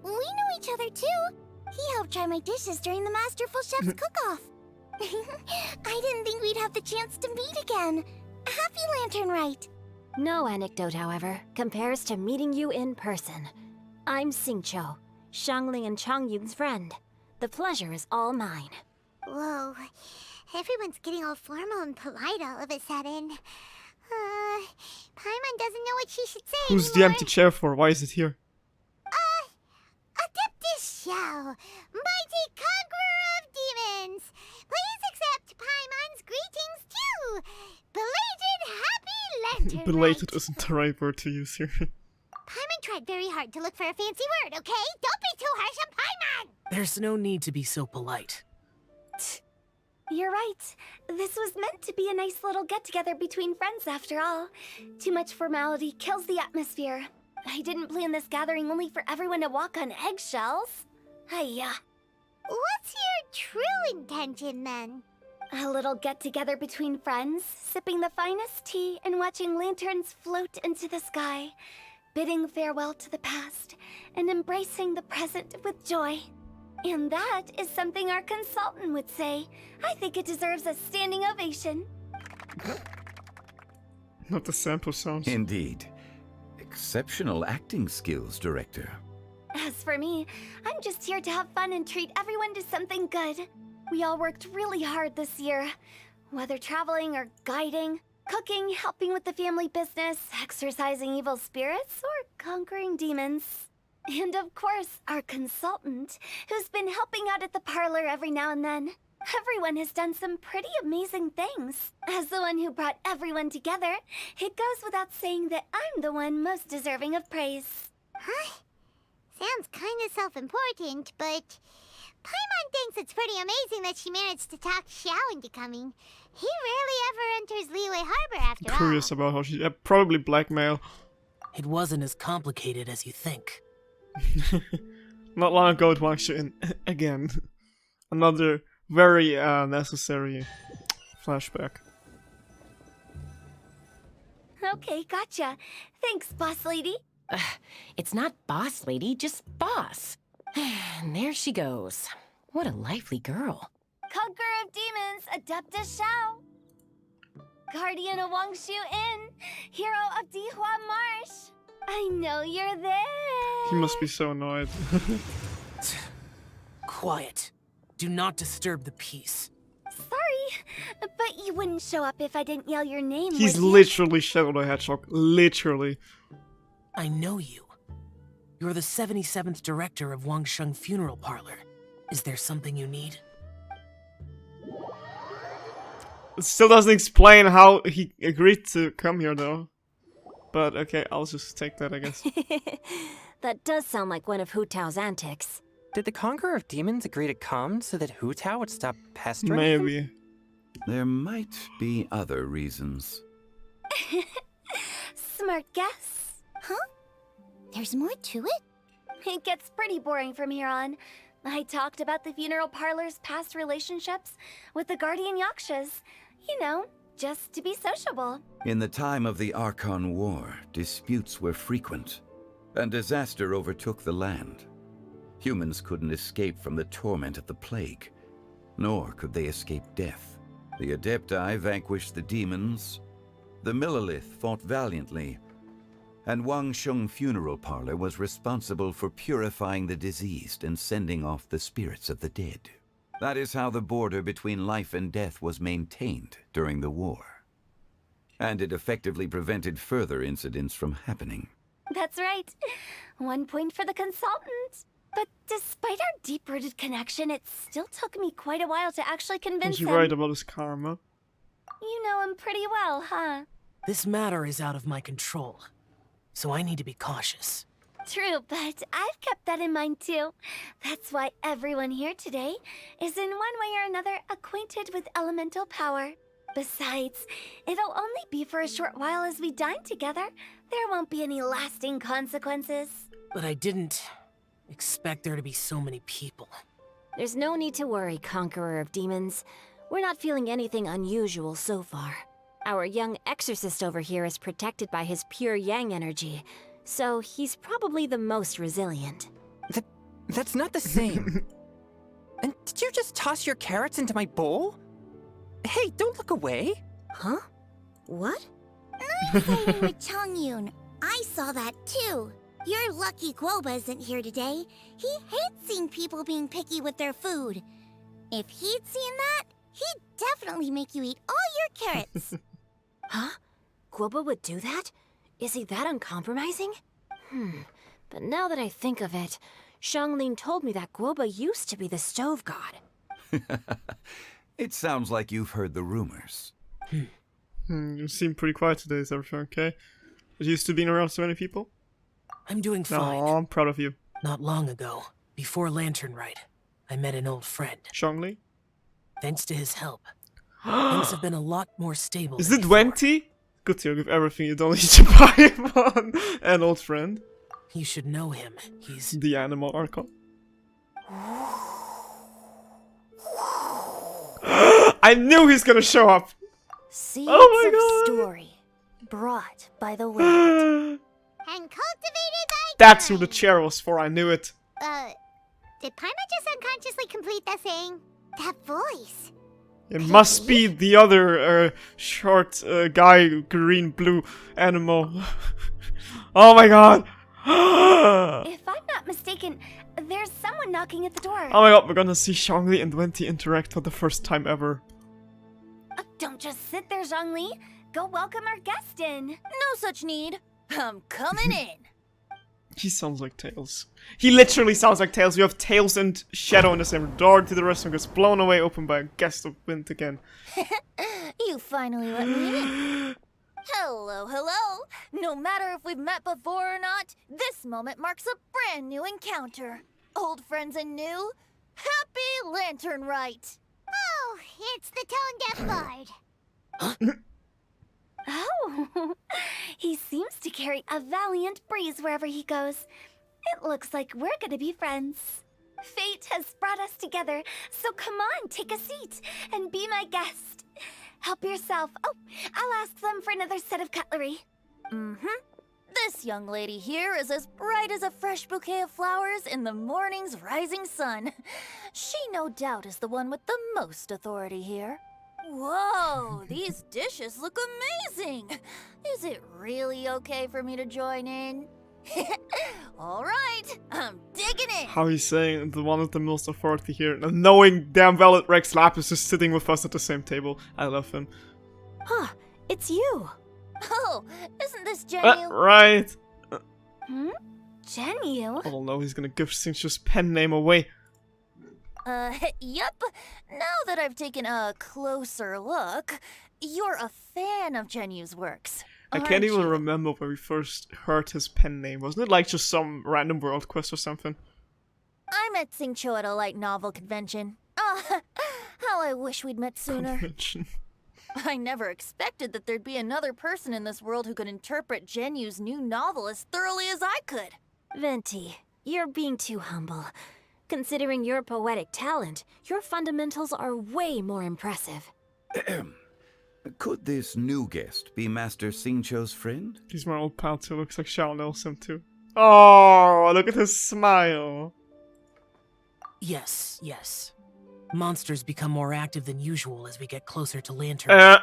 We know each other too. He helped try my dishes during the Masterful Chef's cook-off. I didn't think we'd have the chance to meet again. Happy Lantern Rite. No anecdote, however, compares to meeting you in person. I'm Xingqiu, Shangli and Changyun's friend. The pleasure is all mine. Whoa, everyone's getting all formal and polite all of a sudden. Paimon doesn't know what she should say Who's the anymore. empty chair for? Why is it here? Adeptus Xiao, mighty conqueror of demons. Please accept Paimon's greetings too. Belated Happy Lantern Belated Rite. isn't the right word to use here. Paimon tried very hard to look for a fancy word, okay? Don't be too harsh on Paimon! There's no need to be so polite. You're right. This was meant to be a nice little get-together between friends after all. Too much formality kills the atmosphere. I didn't plan this gathering only for everyone to walk on eggshells. Hiya. What's your true intention then? A little get-together between friends, sipping the finest tea and watching lanterns float into the sky, bidding farewell to the past and embracing the present with joy. And that is something our consultant would say. I think it deserves a standing ovation. Not the sample sounds. Indeed. Exceptional acting skills, director. As for me, I'm just here to have fun and treat everyone to something good. We all worked really hard this year. Whether traveling or guiding, cooking, helping with the family business, exorcising evil spirits, or conquering demons. And of course, our consultant, who's been helping out at the parlor every now and then. Everyone has done some pretty amazing things. As the one who brought everyone together, it goes without saying that I'm the one most deserving of praise. Huh? Sounds kinda self-important, but Paimon thinks it's pretty amazing that she managed to talk Xiao into coming. He rarely ever enters Liyue Harbor after all. Curious about how she... probably blackmail. It wasn't as complicated as you think. Not long ago it was in again. Another very necessary flashback. Okay, gotcha. Thanks, boss lady. It's not boss lady, just boss. And there she goes. What a lively girl. Conqueror of demons, Adeptus Shao. Guardian of Wangshu Inn, hero of Dihua Marsh. I know you're there. He must be so annoyed. Quiet. Do not disturb the peace. Sorry, but you wouldn't show up if I didn't yell your name. He's would you? literally Shadow the Hedgehog. Literally. I know you. You're the 77th director of Wangsheng Funeral Parlor. Is there something you need? It still doesn't explain how he agreed to come here, though. But okay, I'll just take that, I guess. That does sound like one of Hu Tao's antics. Did the Conqueror of Demons agree to come so that Hu Tao would stop pestering him? Maybe. There might be other reasons. Smart guess. Huh? There's more to it? It gets pretty boring from here on. I talked about the funeral parlor's past relationships with the guardian yakshas. You know, just to be sociable. In the time of the Archon War, disputes were frequent, and disaster overtook the land. Humans couldn't escape from the torment of the plague, nor could they escape death. The Adepti vanquished the demons, the Millelith fought valiantly, and Wangsheng Funeral Parlor was responsible for purifying the diseased and sending off the spirits of the dead. That is how the border between life and death was maintained during the war. And it effectively prevented further incidents from happening. That's right. 1 point for the consultant. But despite our deep-rooted connection, it still took me quite a while to actually convince Was he him. right about his karma? You know him pretty well, huh? This matter is out of my control, so I need to be cautious. True, but I've kept that in mind too. That's why everyone here today is in one way or another acquainted with elemental power. Besides, it'll only be for a short while as we dine together. There won't be any lasting consequences. But I didn't expect there to be so many people. There's no need to worry, Conqueror of Demons. We're not feeling anything unusual so far. Our young exorcist over here is protected by his pure yang energy, so he's probably the most resilient. That's not the same. And did you just toss your carrots into my bowl? Hey, don't look away. Huh? What? Nice hiding with Chongyun. I saw that too. You're lucky Guoba isn't here today. He hates seeing people being picky with their food. If he'd seen that, he'd definitely make you eat all your carrots. Huh? Guoba would do that? Is he that uncompromising? But now that I think of it, Xianglin told me that Guoba used to be the stove god. It sounds like you've heard the rumors. You seem pretty quiet today. Is everything okay? It used to being around so many people? I'm doing fine. No, I'm proud of you. Not long ago, before Lantern Rite, I met an old friend. Xiangli? Thanks to his help, things have been a lot more stable. Is it Wenti? Good to give everything, you don't need to buy him on an old friend. You should know him. He's the animal archon. I knew he's gonna show up. Seeds oh my of God. Story, brought by the wind. And cultivated by That's who the chair was for, I knew it. Did Paimon just unconsciously complete that saying? That voice. It must be the other short guy, green-blue animal. Oh my god! If I'm not mistaken, there's someone knocking at the door. Oh my god, we're gonna see Xiangli and Wenti interact for the first time ever. Don't just sit there, Zhongli. Go welcome our guest in. No such need. I'm coming in. He sounds like Tails. He literally sounds like Tails. You have Tails and Shadow in the same door to the restaurant gets blown away open by a gust of wind again. You finally let me in. Hello, hello. No matter if we've met before or not, this moment marks a brand new encounter. Old friends and new. Happy Lantern Rite. Oh, it's the tone deaf bard. Oh, he seems to carry a valiant breeze wherever he goes. It looks like we're gonna be friends. Fate has brought us together, so come on, take a seat and be my guest. Help yourself. Oh, I'll ask them for another set of cutlery. Mm-hmm. This young lady here is as bright as a fresh bouquet of flowers in the morning's rising sun. She no doubt is the one with the most authority here. Whoa, these dishes look amazing! Is it really okay for me to join in? Alright, I'm digging in! How he's saying the one with the most authority here, and knowing damn well that Rex Lapis is sitting with us at the same table. I love him. Huh, it's you. Oh, isn't this Genu? Right. Genu? Oh no, he's gonna give Xingqiu's pen name away. Yep. Now that I've taken a closer look, you're a fan of Genu's works. I can't even remember where we first heard his pen name. Wasn't it like just some random world quest or something? I met Xingqiu at a light novel convention. Ah, how I wish we'd met sooner. Convention. I never expected that there'd be another person in this world who could interpret Genu's new novel as thoroughly as I could. Venti, you're being too humble. Considering your poetic talent, your fundamentals are way more impressive. Could this new guest be Master Xingqiu's friend? He's my old pal too, looks like Shao knows him too. Oh, look at his smile. Yes, yes. Monsters become more active than usual as we get closer to Lantern.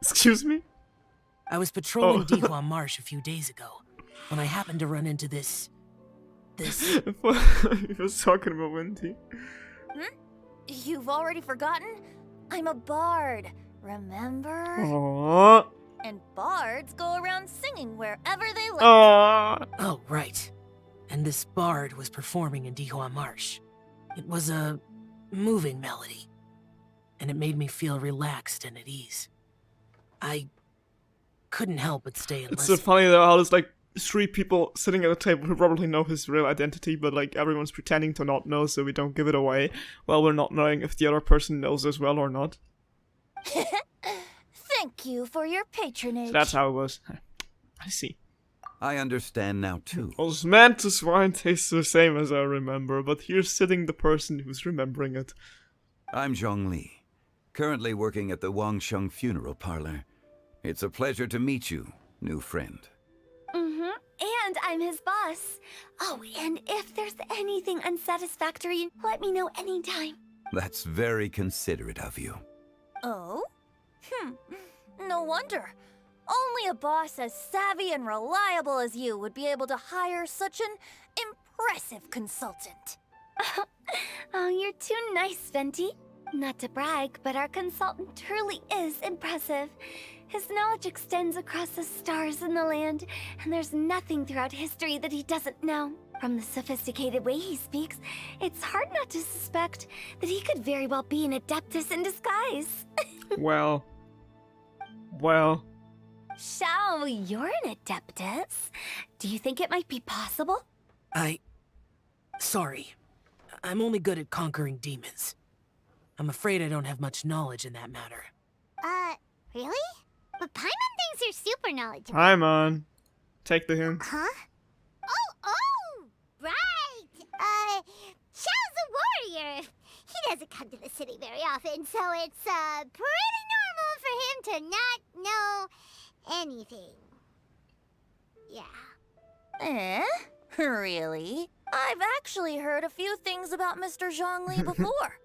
Excuse me? I was patrolling Dihua Marsh a few days ago when I happened to run into this. He was talking about Wendy. You've already forgotten? I'm a bard, remember? Aww. And bards go around singing wherever they like. Aww. Oh, right. And this bard was performing in Dihua Marsh. It was a moving melody, and it made me feel relaxed and at ease. I couldn't help but stay and It's listen. so funny though how there's like 3 people sitting at a table who probably know his real identity, but like everyone's pretending to not know so we don't give it away, while we're not knowing if the other person knows as well or not. Thank you for your patronage. So that's how it was. I see. I understand now too. Osmanthus wine tastes the same as I remember, but here's sitting the person who's remembering it. I'm Zhongli, currently working at the Wangsheng Funeral Parlor. It's a pleasure to meet you, new friend. And I'm his boss. Oh, and if there's anything unsatisfactory, let me know anytime. That's very considerate of you. Oh? No wonder. Only a boss as savvy and reliable as you would be able to hire such an impressive consultant. Oh, you're too nice, Venti. Not to brag, but our consultant truly is impressive. His knowledge extends across the stars and the land, and there's nothing throughout history that he doesn't know. From the sophisticated way he speaks, it's hard not to suspect that he could very well be an Adeptus in disguise. Well. Shao, you're an Adeptus. Do you think it might be possible? Sorry. I'm only good at conquering demons. I'm afraid I don't have much knowledge in that matter. Really? But Paimon thinks you're super knowledgeable. Paimon. Take the hint. Huh? Oh, right! Xiao's a warrior. He doesn't come to the city very often, so it's, pretty normal for him to not know anything. Yeah. Really? I've actually heard a few things about Mr. Zhongli before.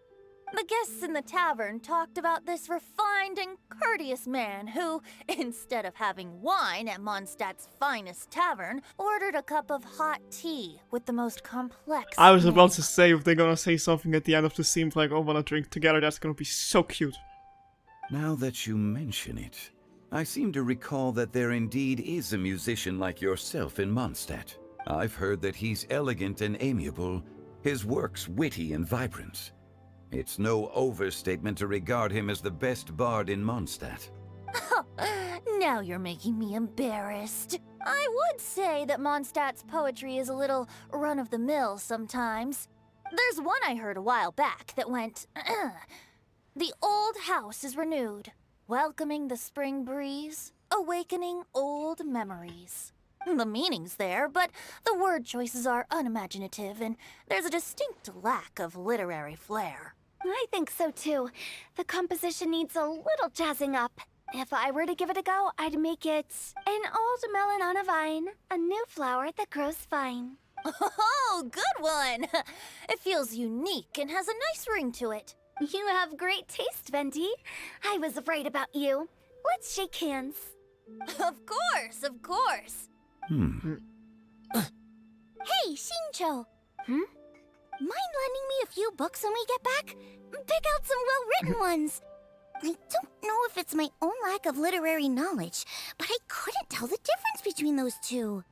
The guests in the tavern talked about this refined and courteous man who, instead of having wine at Mondstadt's finest tavern, ordered a cup of hot tea with the most complex I was about to say, if they're gonna say something at the end of the scene like, oh, wanna drink together, that's gonna be so cute. Now that you mention it, I seem to recall that there indeed is a musician like yourself in Mondstadt. I've heard that he's elegant and amiable, his works witty and vibrant. It's no overstatement to regard him as the best bard in Mondstadt. Now you're making me embarrassed. I would say that Mondstadt's poetry is a little run-of-the-mill sometimes. There's one I heard a while back that went, "The old house is renewed, welcoming the spring breeze, awakening old memories." The meaning's there, but the word choices are unimaginative, and there's a distinct lack of literary flair. I think so too. The composition needs a little jazzing up. If I were to give it a go, I'd make it an old melon on a vine, a new flower that grows fine. Oh, good one! It feels unique and has a nice ring to it. You have great taste, Venti. I was right about you. Let's shake hands. Of course, of course. Hey, Shincho! Mind lending me a few books when we get back? Pick out some well-written ones. I don't know if it's my own lack of literary knowledge, but I couldn't tell the difference between those two.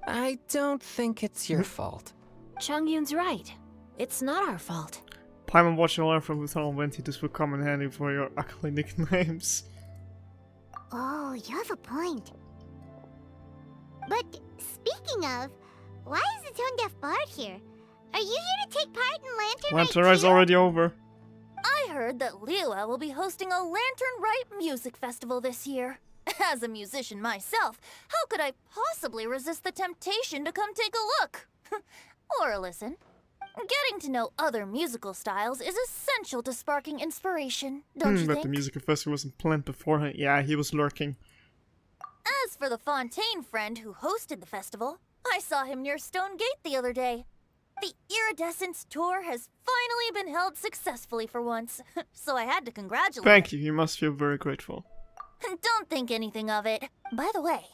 I don't think it's your fault. Chongyun's right. It's not our fault. Paimon, watch and learn from Luthor and Venti. This will come in handy for your ugly nicknames. Oh, you have a point. But speaking of, why is the tone-deaf bard here? Are you here to take part in Lantern Lantern Rite Rite's too? already over. I heard that Liyue will be hosting a Lantern Rite music festival this year. As a musician myself, how could I possibly resist the temptation to come take a look? Or listen. Getting to know other musical styles is essential to sparking inspiration, don't you But think? the music festival wasn't planned beforehand. Yeah, he was lurking. As for the Fontaine friend who hosted the festival, I saw him near Stone Gate the other day. The Iridescence tour has finally been held successfully for once, so I had to congratulate Thank you, you must feel very grateful. Don't think anything of it. By the way,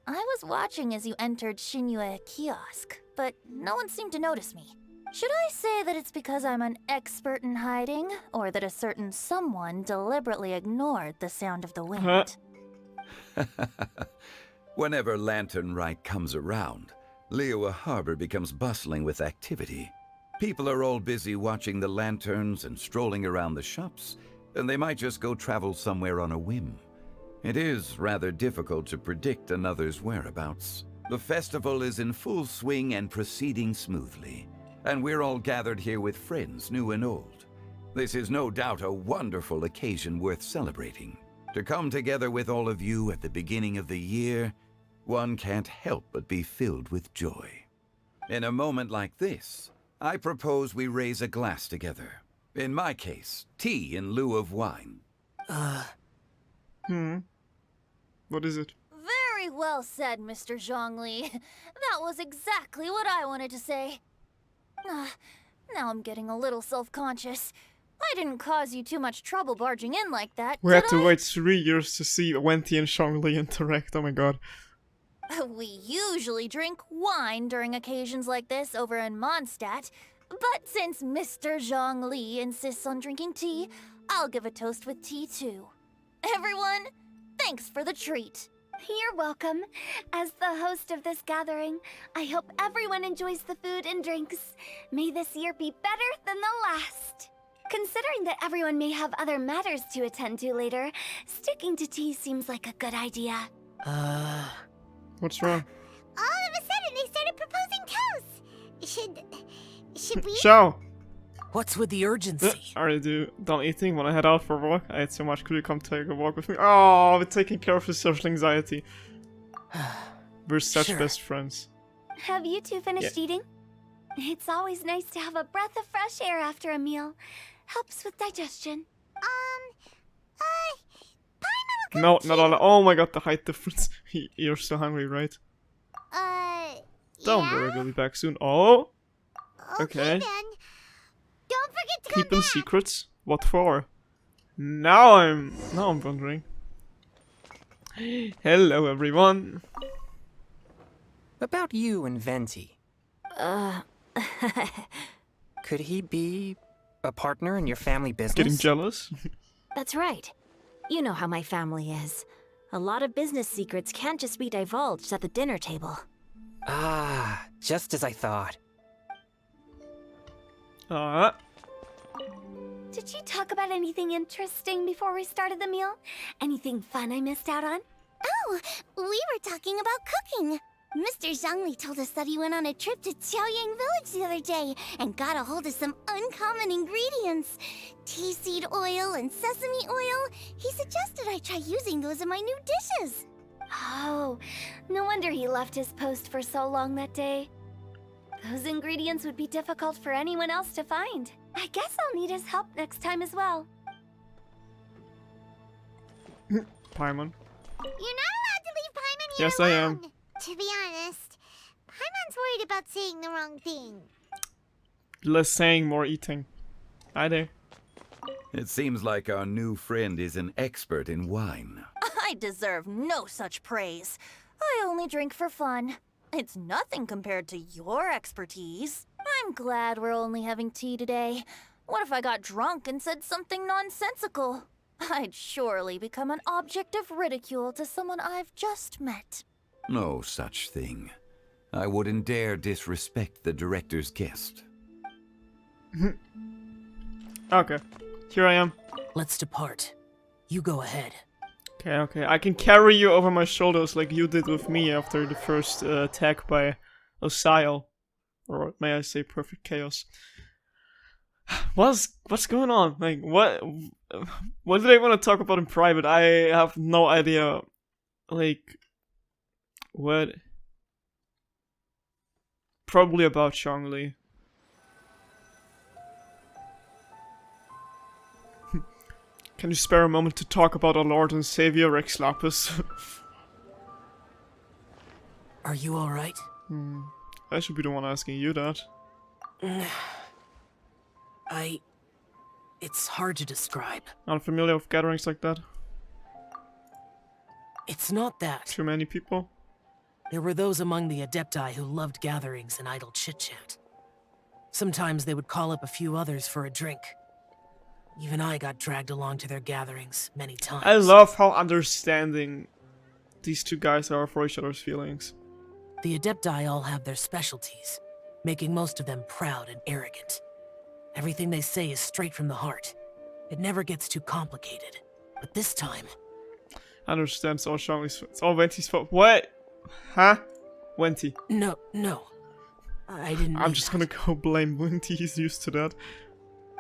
I was watching as you entered Shinyue Kiosk, but no one seemed to notice me. Should I say that it's because I'm an expert in hiding, or that a certain someone deliberately ignored the sound of the wind? Whenever Lantern Rite comes around, Liyue Harbor becomes bustling with activity. People are all busy watching the lanterns and strolling around the shops, and they might just go travel somewhere on a whim. It is rather difficult to predict another's whereabouts. The festival is in full swing and proceeding smoothly, and we're all gathered here with friends, new and old. This is no doubt a wonderful occasion worth celebrating. To come together with all of you at the beginning of the year, one can't help but be filled with joy. In a moment like this, I propose we raise a glass together. In my case, tea in lieu of wine. What is it? Very well said, Mr. Zhongli. That was exactly what I wanted to say. Now I'm getting a little self-conscious. I didn't cause you too much trouble barging in like that, We had to wait 3 years to see Venti and Zhongli interact, oh my god. We usually drink wine during occasions like this over in Mondstadt, but since Mr. Zhongli insists on drinking tea, I'll give a toast with tea too. Everyone, thanks for the treat. You're welcome. As the host of this gathering, I hope everyone enjoys the food and drinks. May this year be better than the last. Considering that everyone may have other matters to attend to later, sticking to tea seems like a good idea. What's wrong? All of a sudden, they started proposing toasts. Should we? Ciao! What's with the urgency? Are you done eating? When I head out for a walk, I ate so much. Could you come take a walk with me? Oh, we're taking care of his social anxiety. We're such Sure. best friends. Have you two finished eating? It's always nice to have a breath of fresh air after a meal. Helps with digestion. No, not all. Oh my god, the height difference. You're so hungry, right? Don't worry, we'll be back soon. Oh! Okay. Then. Don't forget to Keeping secrets? What for? Now I'm wondering. Hello, everyone. About you and Venti. Could he be a partner in your family business? Getting jealous? That's right. You know how my family is. A lot of business secrets can't just be divulged at the dinner table. Ah, just as I thought. Did you talk about anything interesting before we started the meal? Anything fun I missed out on? Oh, we were talking about cooking. Mr. Zhongli told us that he went on a trip to Qiaoyang Village the other day and got a hold of some uncommon ingredients. Tea seed oil and sesame oil. He suggested I try using those in my new dishes. Oh, no wonder he left his post for so long that day. Those ingredients would be difficult for anyone else to find. I guess I'll need his help next time as well. Paimon. You're not allowed to leave Paimon here Yes, I am. alone. To be honest, Paimon's worried about saying the wrong thing. Less saying, more eating. Hi there. It seems like our new friend is an expert in wine. I deserve no such praise. I only drink for fun. It's nothing compared to your expertise. I'm glad we're only having tea today. What if I got drunk and said something nonsensical? I'd surely become an object of ridicule to someone I've just met. No such thing. I wouldn't dare disrespect the director's guest. Okay, here I am. Let's depart. You go ahead. Okay. I can carry you over my shoulders like you did with me after the first attack by Osial. Or may I say Perfect Chaos. What's going on? Like, what did I want to talk about in private? I have no idea. Like, what? Probably about Zhongli. Can you spare a moment to talk about our Lord and Savior, Rex Lapis? Are you alright? I should be the one asking you that. It's hard to describe. Unfamiliar with gatherings like that? It's not that. Too many people? There were those among the Adepti who loved gatherings and idle chit-chat. Sometimes they would call up a few others for a drink. Even I got dragged along to their gatherings many times. I love how understanding these two guys are for each other's feelings. The Adepti all have their specialties, making most of them proud and arrogant. Everything they say is straight from the heart. It never gets too complicated. But this time... I understand, it's all Zhongli's fault. It's all Venti's fault. What? Huh? Venti. No. I didn't I'm just gonna go blame Venti, he's used to that.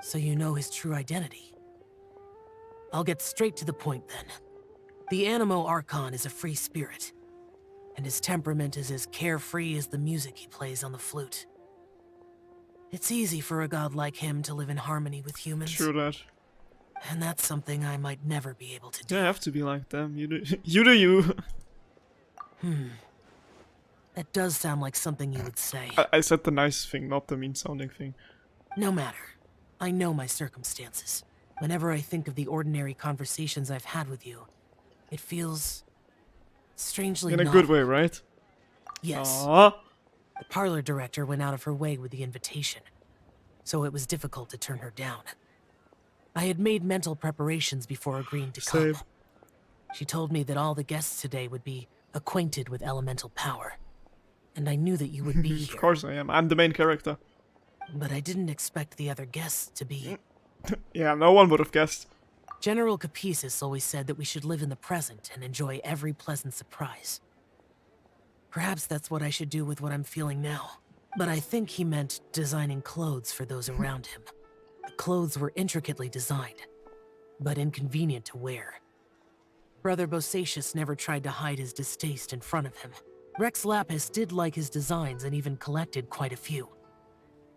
So you know his true identity. I'll get straight to the point then. The Animo Archon is a free spirit, and his temperament is as carefree as the music he plays on the flute. It's easy for a god like him to live in harmony with humans. True that. And that's something I might never be able to do. You have to be like them. You do you. That does sound like something you would say. I said the nice thing, not the mean-sounding thing. No matter. I know my circumstances. Whenever I think of the ordinary conversations I've had with you, it feels strangely in a novel. good way, right? Yes. Aww. The parlor director went out of her way with the invitation, so it was difficult to turn her down. I had made mental preparations before agreeing to come. Same. She told me that all the guests today would be acquainted with elemental power, and I knew that you would be here. Of course I am. I'm the main character. But I didn't expect the other guests to be... Yeah, no one would have guessed. General Capisis always said that we should live in the present and enjoy every pleasant surprise. Perhaps that's what I should do with what I'm feeling now. But I think he meant designing clothes for those around him. The clothes were intricately designed, but inconvenient to wear. Brother Bosacius never tried to hide his distaste in front of him. Rex Lapis did like his designs and even collected quite a few.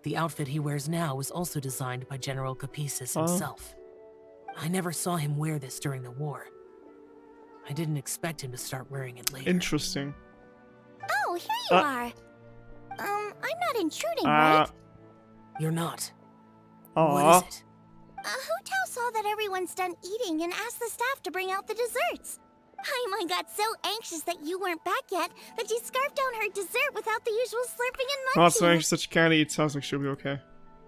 The outfit he wears now was also designed by General Capisis himself. I never saw him wear this during the war. I didn't expect him to start wearing it later. Interesting. Oh, here you are. I'm not intruding, right? You're not. Aww. What is it? Hu-Tao saw that everyone's done eating and asked the staff to bring out the desserts. Paimon got so anxious that you weren't back yet that she scarfed down her dessert without the usual slurping and munching. Not so anxious that she can't eat. Sounds like she'll be okay.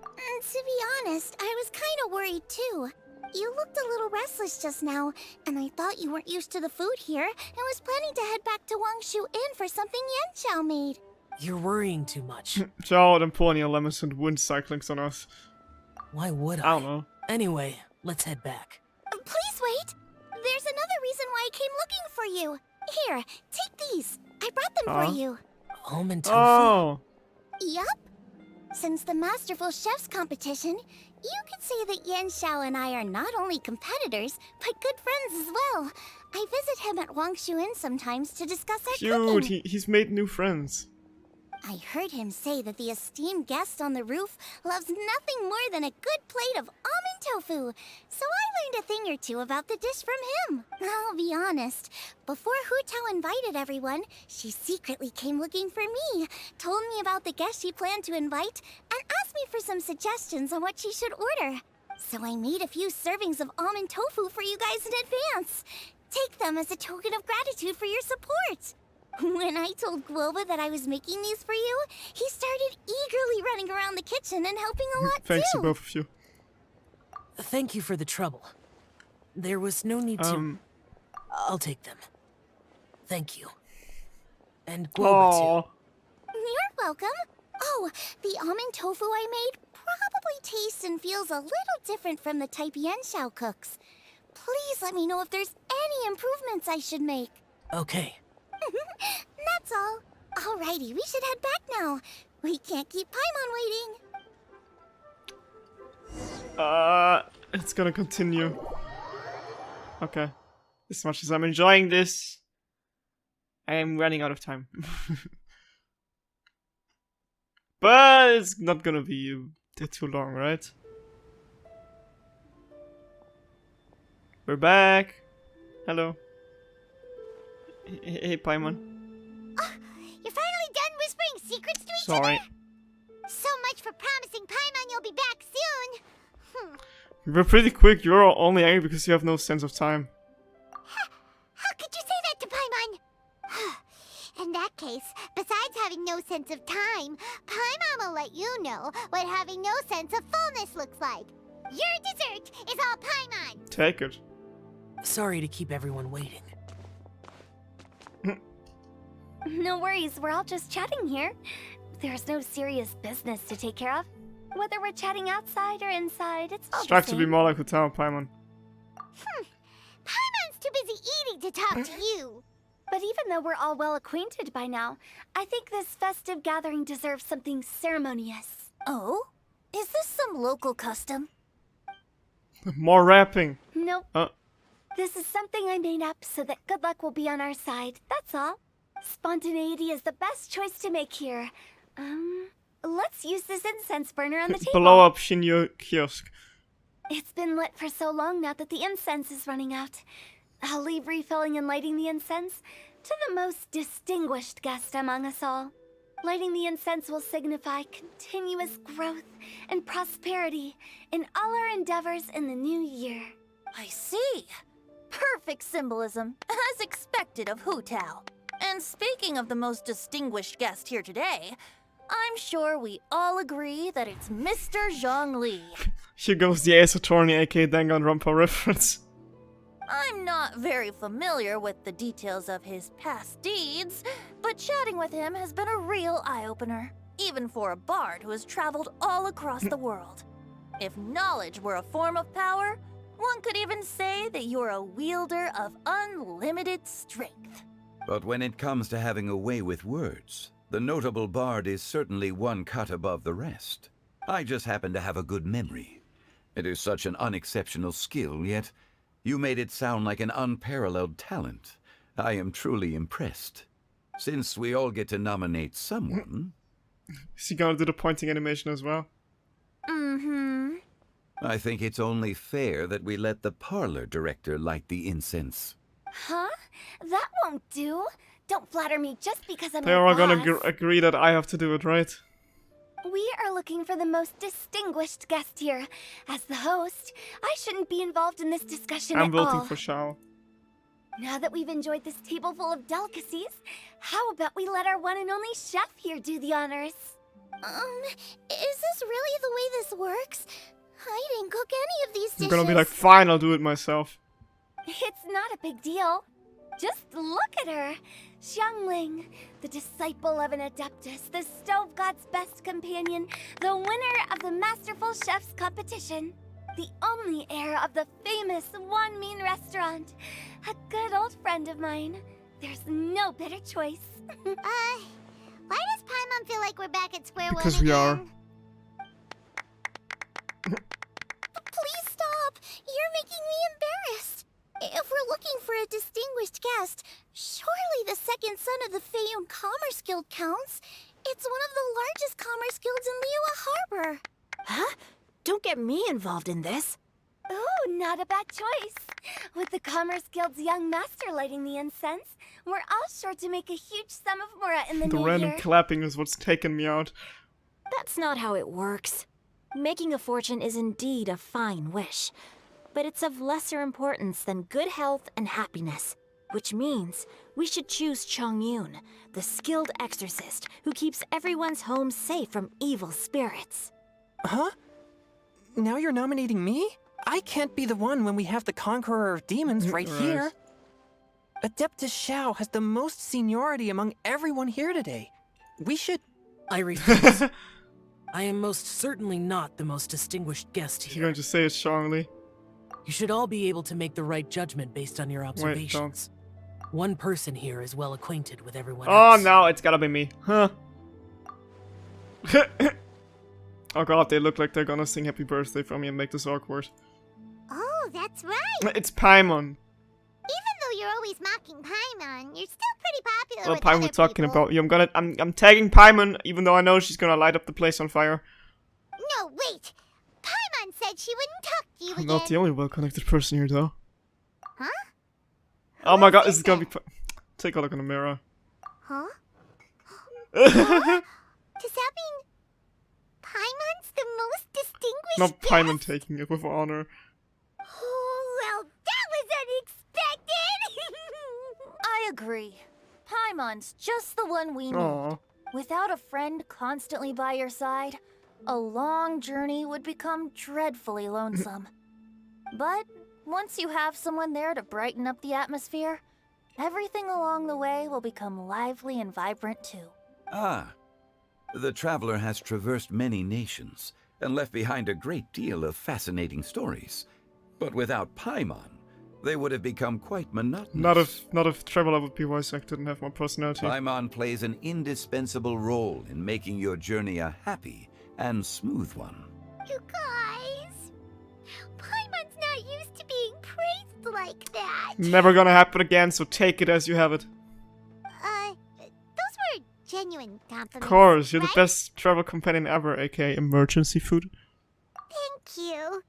To be honest, I was kind of worried too. You looked a little restless just now, and I thought you weren't used to the food here and was planning to head back to Wangshu Inn for something Yanqiao made. You're worrying too much. Zhao and pulling your lemons and wind cyclings on us. Why would I don't know. Anyway, let's head back. Please wait. There's another reason why I came looking for you. Here, take these. I brought them for you. Almond tofu? Oh. Yup. Since the Masterful Chef's competition, you could say that Yanqiao and I are not only competitors, but good friends as well. I visit him at Wangshu Inn sometimes to discuss our Cute, cooking. he's made new friends. I heard him say that the esteemed guest on the roof loves nothing more than a good plate of almond tofu, so I learned a thing or two about the dish from him. I'll be honest, before Hu Tao invited everyone, she secretly came looking for me, told me about the guest she planned to invite, and asked me for some suggestions on what she should order. So I made a few servings of almond tofu for you guys in advance. Take them as a token of gratitude for your support. When I told Guoba that I was making these for you, he started eagerly running around the kitchen and helping a lot Thanks to too. both of you. Thank you for the trouble. There was no need to... I'll take them. Thank you. And Guoba too. You're welcome. Oh, the almond tofu I made probably tastes and feels a little different from the type Yanxiao cooks. Please let me know if there's any improvements I should make. Okay. That's all. Alrighty, we should head back now. We can't keep Paimon waiting. It's gonna continue. Okay. As much as I'm enjoying this, I am running out of time. But it's not gonna be too long, right? We're back. Hello. Hey, Paimon. You're finally done whispering secrets to each Sorry. other? So much for promising Paimon you'll be back soon. You were pretty quick. You're only angry because you have no sense of time. How could you say that to Paimon? In that case, besides having no sense of time, Paimon will let you know what having no sense of fullness looks like. Your dessert is all Paimon. Take it. Sorry to keep everyone waiting. No worries, we're all just chatting here. There's no serious business to take care of. Whether we're chatting outside or inside, it's all Strive the to same. be more like Hu Tao, Paimon. Paimon's too busy eating to talk to you. But even though we're all well acquainted by now, I think this festive gathering deserves something ceremonious. Oh? Is this some local custom? More rapping. Nope. This is something I made up so that good luck will be on our side, that's all. Spontaneity is the best choice to make here. Let's use this incense burner on the table. Blow up Shinyo kiosk. It's been lit for so long now that the incense is running out. I'll leave refilling and lighting the incense to the most distinguished guest among us all. Lighting the incense will signify continuous growth and prosperity in all our endeavors in the new year. I see. Perfect symbolism, as expected of Hu Tao. And speaking of the most distinguished guest here today, I'm sure we all agree that it's Mr. Zhongli. Here goes the Ace Attorney, aka Danganronpa reference. I'm not very familiar with the details of his past deeds, but chatting with him has been a real eye-opener, even for a bard who has traveled all across the world. If knowledge were a form of power, one could even say that you're a wielder of unlimited strength. But when it comes to having a way with words, the notable bard is certainly one cut above the rest. I just happen to have a good memory. It is such an unexceptional skill, yet you made it sound like an unparalleled talent. I am truly impressed. Since we all get to nominate someone... Is he gonna do the pointing animation as well? Mm-hmm. I think it's only fair that we let the parlor director light the incense. Huh? That won't do. Don't flatter me just because I'm They're your all gonna boss. agree that I have to do it, right? We are looking for the most distinguished guest here. As the host, I shouldn't be involved in this discussion I'm at all. voting for Shao. Now that we've enjoyed this table full of delicacies, how about we let our one and only chef here do the honors? Is this really the way this works? I didn't cook any of these dishes. I'm gonna be like, fine, I'll do it myself. It's not a big deal. Just look at her. Xiangling, the disciple of an adeptus, the stove god's best companion, the winner of the Masterful Chef's competition, the only heir of the famous Wan Min restaurant, a good old friend of mine. There's no better choice. Why does Paimon feel like we're back at square one Because we are. Please stop! You're making me embarrassed. If we're looking for a distinguished guest. Surely the second son of the Feiyun Commerce Guild counts. It's one of the largest commerce guilds in Liyue Harbor. Huh? Don't get me involved in this. Ooh, not a bad choice. With the Commerce Guild's young master lighting the incense, we're all sure to make a huge sum of mora in the The new random year. clapping is what's taking me out. That's not how it works. Making a fortune is indeed a fine wish, but it's of lesser importance than good health and happiness, which means we should choose Chongyun, the skilled exorcist who keeps everyone's home safe from evil spirits. Huh? Now you're nominating me? I can't be the one when we have the Conqueror of Demons right here. Adeptus Xiao has the most seniority among everyone here today. We should... I refuse. I am most certainly not the most distinguished guest here. You're going to say it strongly. You should all be able to make the right judgment based on your observations. One person here is well acquainted with everyone Oh else. no, it's gotta be me. Huh. Oh god, they look like they're gonna sing happy birthday for me and make this awkward. Oh, that's right. It's Paimon. Even though you're always mocking Paimon, you're still pretty popular Well, with Paimon other was talking people. about you. I'm tagging Paimon, even though I know she's gonna light up the place on fire. No, wait. Paimon said she wouldn't talk to you I'm again. not the only well-connected person here, though. Huh? Oh my god, this is gonna be... Take a look in the mirror. Huh? Does that mean Paimon's the most distinguished Not guest? Paimon taking it with honor. Oh, well, that was unexpected! I agree. Paimon's just the one we need. Aw. Without a friend constantly by your side, a long journey would become dreadfully lonesome. But once you have someone there to brighten up the atmosphere, everything along the way will become lively and vibrant too. Ah, the traveler has traversed many nations and left behind a great deal of fascinating stories. But without Paimon, they would have become quite monotonous. Not if Traveler would be wise, I didn't have more personality. Paimon plays an indispensable role in making your journey a happy and smooth one. You guys, Paimon's not used to being praised like that. Never gonna happen again, so take it as you have it. Those were genuine compliments. Of course, you're right? the best travel companion ever, aka emergency food. Thank you.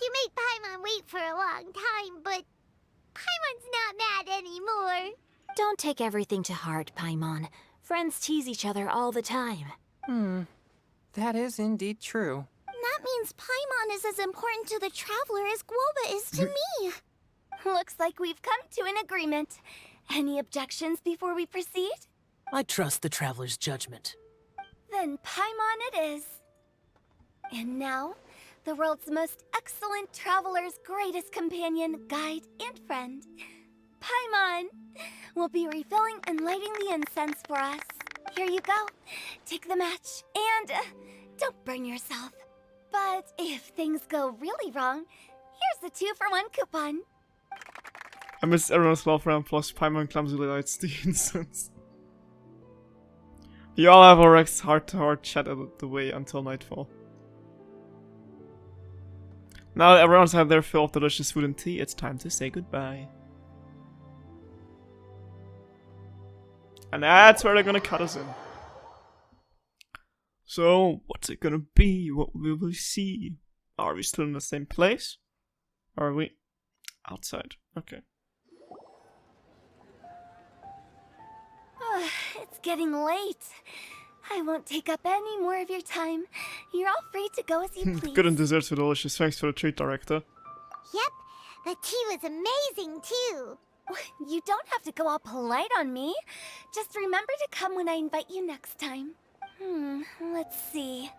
You made Paimon wait for a long time, but Paimon's not mad anymore. Don't take everything to heart, Paimon. Friends tease each other all the time. That is indeed true. That means Paimon is as important to the traveler as Guoba is to me. Looks like we've come to an agreement. Any objections before we proceed? I trust the traveler's judgment. Then Paimon it is. And now, the world's most excellent traveler's greatest companion, guide, and friend, Paimon, will be refilling and lighting the incense for us. Here you go. Take the match, and don't burn yourself. But if things go really wrong, here's the 2-for-1 coupon. I miss everyone's love round, plus Paimon clumsily lights the incense. You all have a heart-to-heart chat the way until nightfall. Now that everyone's had their fill of delicious food and tea, it's time to say goodbye. And that's where they're gonna cut us in. So, what's it gonna be? What will we see? Are we still in the same place? Or are we outside? Okay. It's getting late. I won't take up any more of your time. You're all free to go as you please. Good and desserts were delicious. Thanks for the treat, director. Yep, the tea was amazing too. You don't have to go all polite on me. Just remember to come when I invite you next time. Let's see.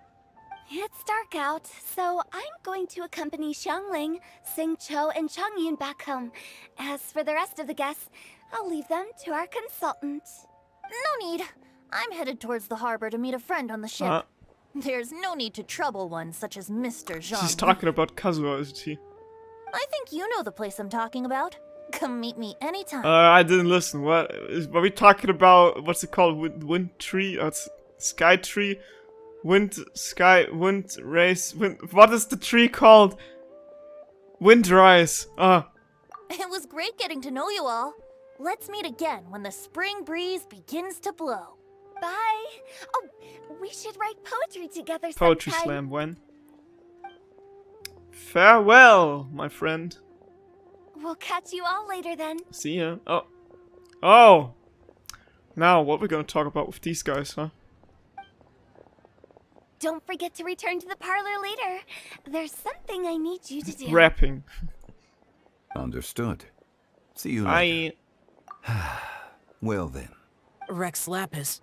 It's dark out, so I'm going to accompany Xiangling, Xingqiu, and Chongyun back home. As for the rest of the guests, I'll leave them to our consultant. No need. I'm headed towards the harbor to meet a friend on the ship. There's no need to trouble one such as Mr. Zhang. She's talking about Kazuha, isn't she? I think you know the place I'm talking about. Come meet me anytime. I didn't listen. What? Are we talking about, what's it called? Wind tree? It's sky tree? Wind race? What is the tree called? Wind rise. It was great getting to know you all. Let's meet again when the spring breeze begins to blow. Bye. Oh, we should write poetry together Poetry sometime. slam when? Farewell, my friend. We'll catch you all later then. See ya. Oh. Oh! Now, what we're gonna talk about with these guys, huh? Don't forget to return to the parlor later. There's something I need you to do. Rapping. Understood. See you later. Well then. Rex Lapis.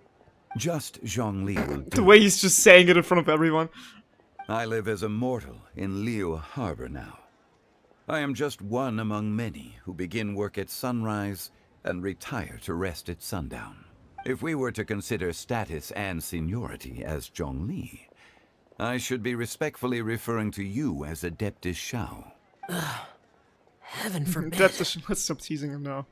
Just Zhongli will do. The way he's just saying it in front of everyone. I live as a mortal in Liu Harbor now. I am just one among many who begin work at sunrise and retire to rest at sundown. If we were to consider status and seniority as Zhongli, I should be respectfully referring to you as Adeptus Shao. Heaven forbid. Let's stop teasing him now.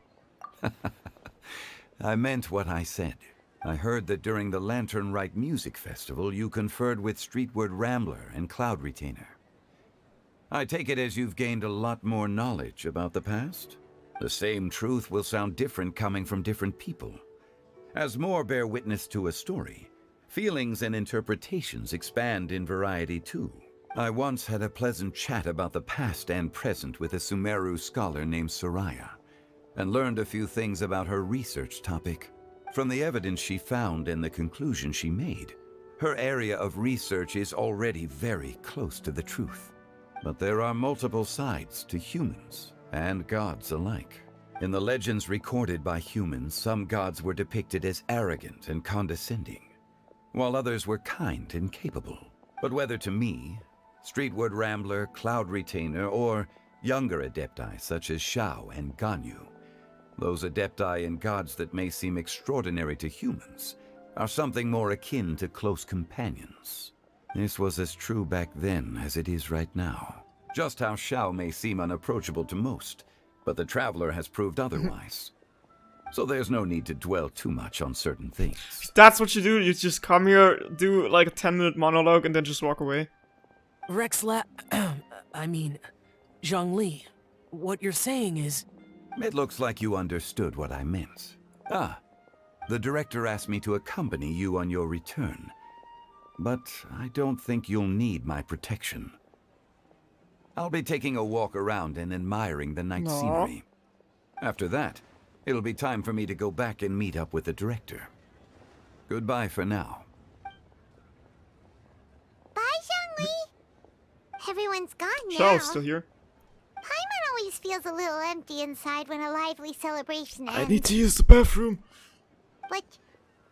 I meant what I said. I heard that during the Lantern Rite Music Festival, you conferred with Streetward Rambler and Cloud Retainer. I take it as you've gained a lot more knowledge about the past? The same truth will sound different coming from different people. As more bear witness to a story, feelings and interpretations expand in variety too. I once had a pleasant chat about the past and present with a Sumeru scholar named Soraya, and learned a few things about her research topic. From the evidence she found and the conclusion she made, her area of research is already very close to the truth. But there are multiple sides to humans and gods alike. In the legends recorded by humans, some gods were depicted as arrogant and condescending, while others were kind and capable. But whether to me, Streetward Rambler, Cloud Retainer, or younger adepti such as Shao and Ganyu, those adepti and gods that may seem extraordinary to humans are something more akin to close companions. This was as true back then as it is right now. Just how Shao may seem unapproachable to most, but the Traveler has proved otherwise. So there's no need to dwell too much on certain things. That's what you do? You just come here, do like a 10-minute monologue, and then just walk away? Zhongli, what you're saying is... It looks like you understood what I meant. The director asked me to accompany you on your return. But I don't think you'll need my protection. I'll be taking a walk around and admiring the night scenery. After that, it'll be time for me to go back and meet up with the director. Goodbye for now. Bye, Zhongli. Everyone's gone now. Shao's still here. Paimon always feels a little empty inside when a lively celebration ends. I need to use the bathroom. But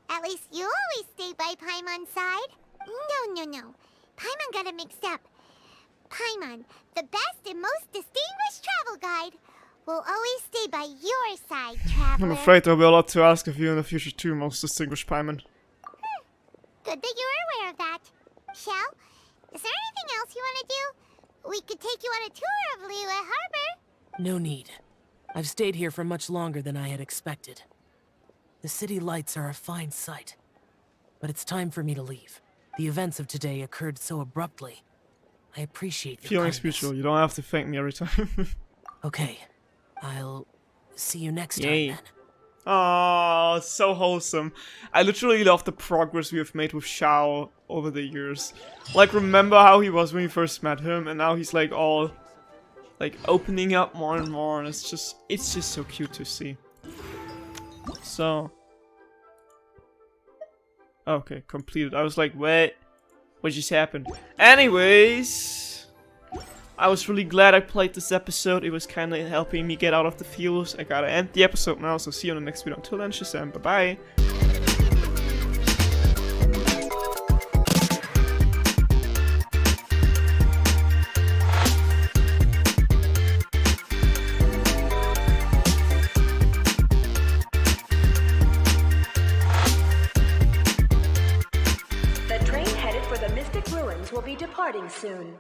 at least you always stay by Paimon's side. No. Paimon got it mixed up. Paimon, the best and most distinguished travel guide, will always stay by your side, traveler. I'm afraid there'll be a lot to ask of you in the future too, most distinguished Paimon. Good that you were aware of that. Shell, is there anything else you want to do? We could take you on a tour of Liyue Harbor. No need. I've stayed here for much longer than I had expected. The city lights are a fine sight. But it's time for me to leave. The events of today occurred so abruptly. I appreciate your Feeling kindness. mutual. You don't have to thank me every time. Okay. I'll see you next time then. Oh, so wholesome. I literally love the progress we have made with Shao over the years. Like, remember how he was when we first met him, and now he's like all like opening up more and more, and it's just so cute to see. So okay, completed. I was like, wait, what just happened? Anyways, I was really glad I played this episode. It was kind of helping me get out of the feels. I gotta end the episode now, so see you in the next video. Until then, Shazam, bye-bye. The train headed for the Mystic Ruins will be departing soon.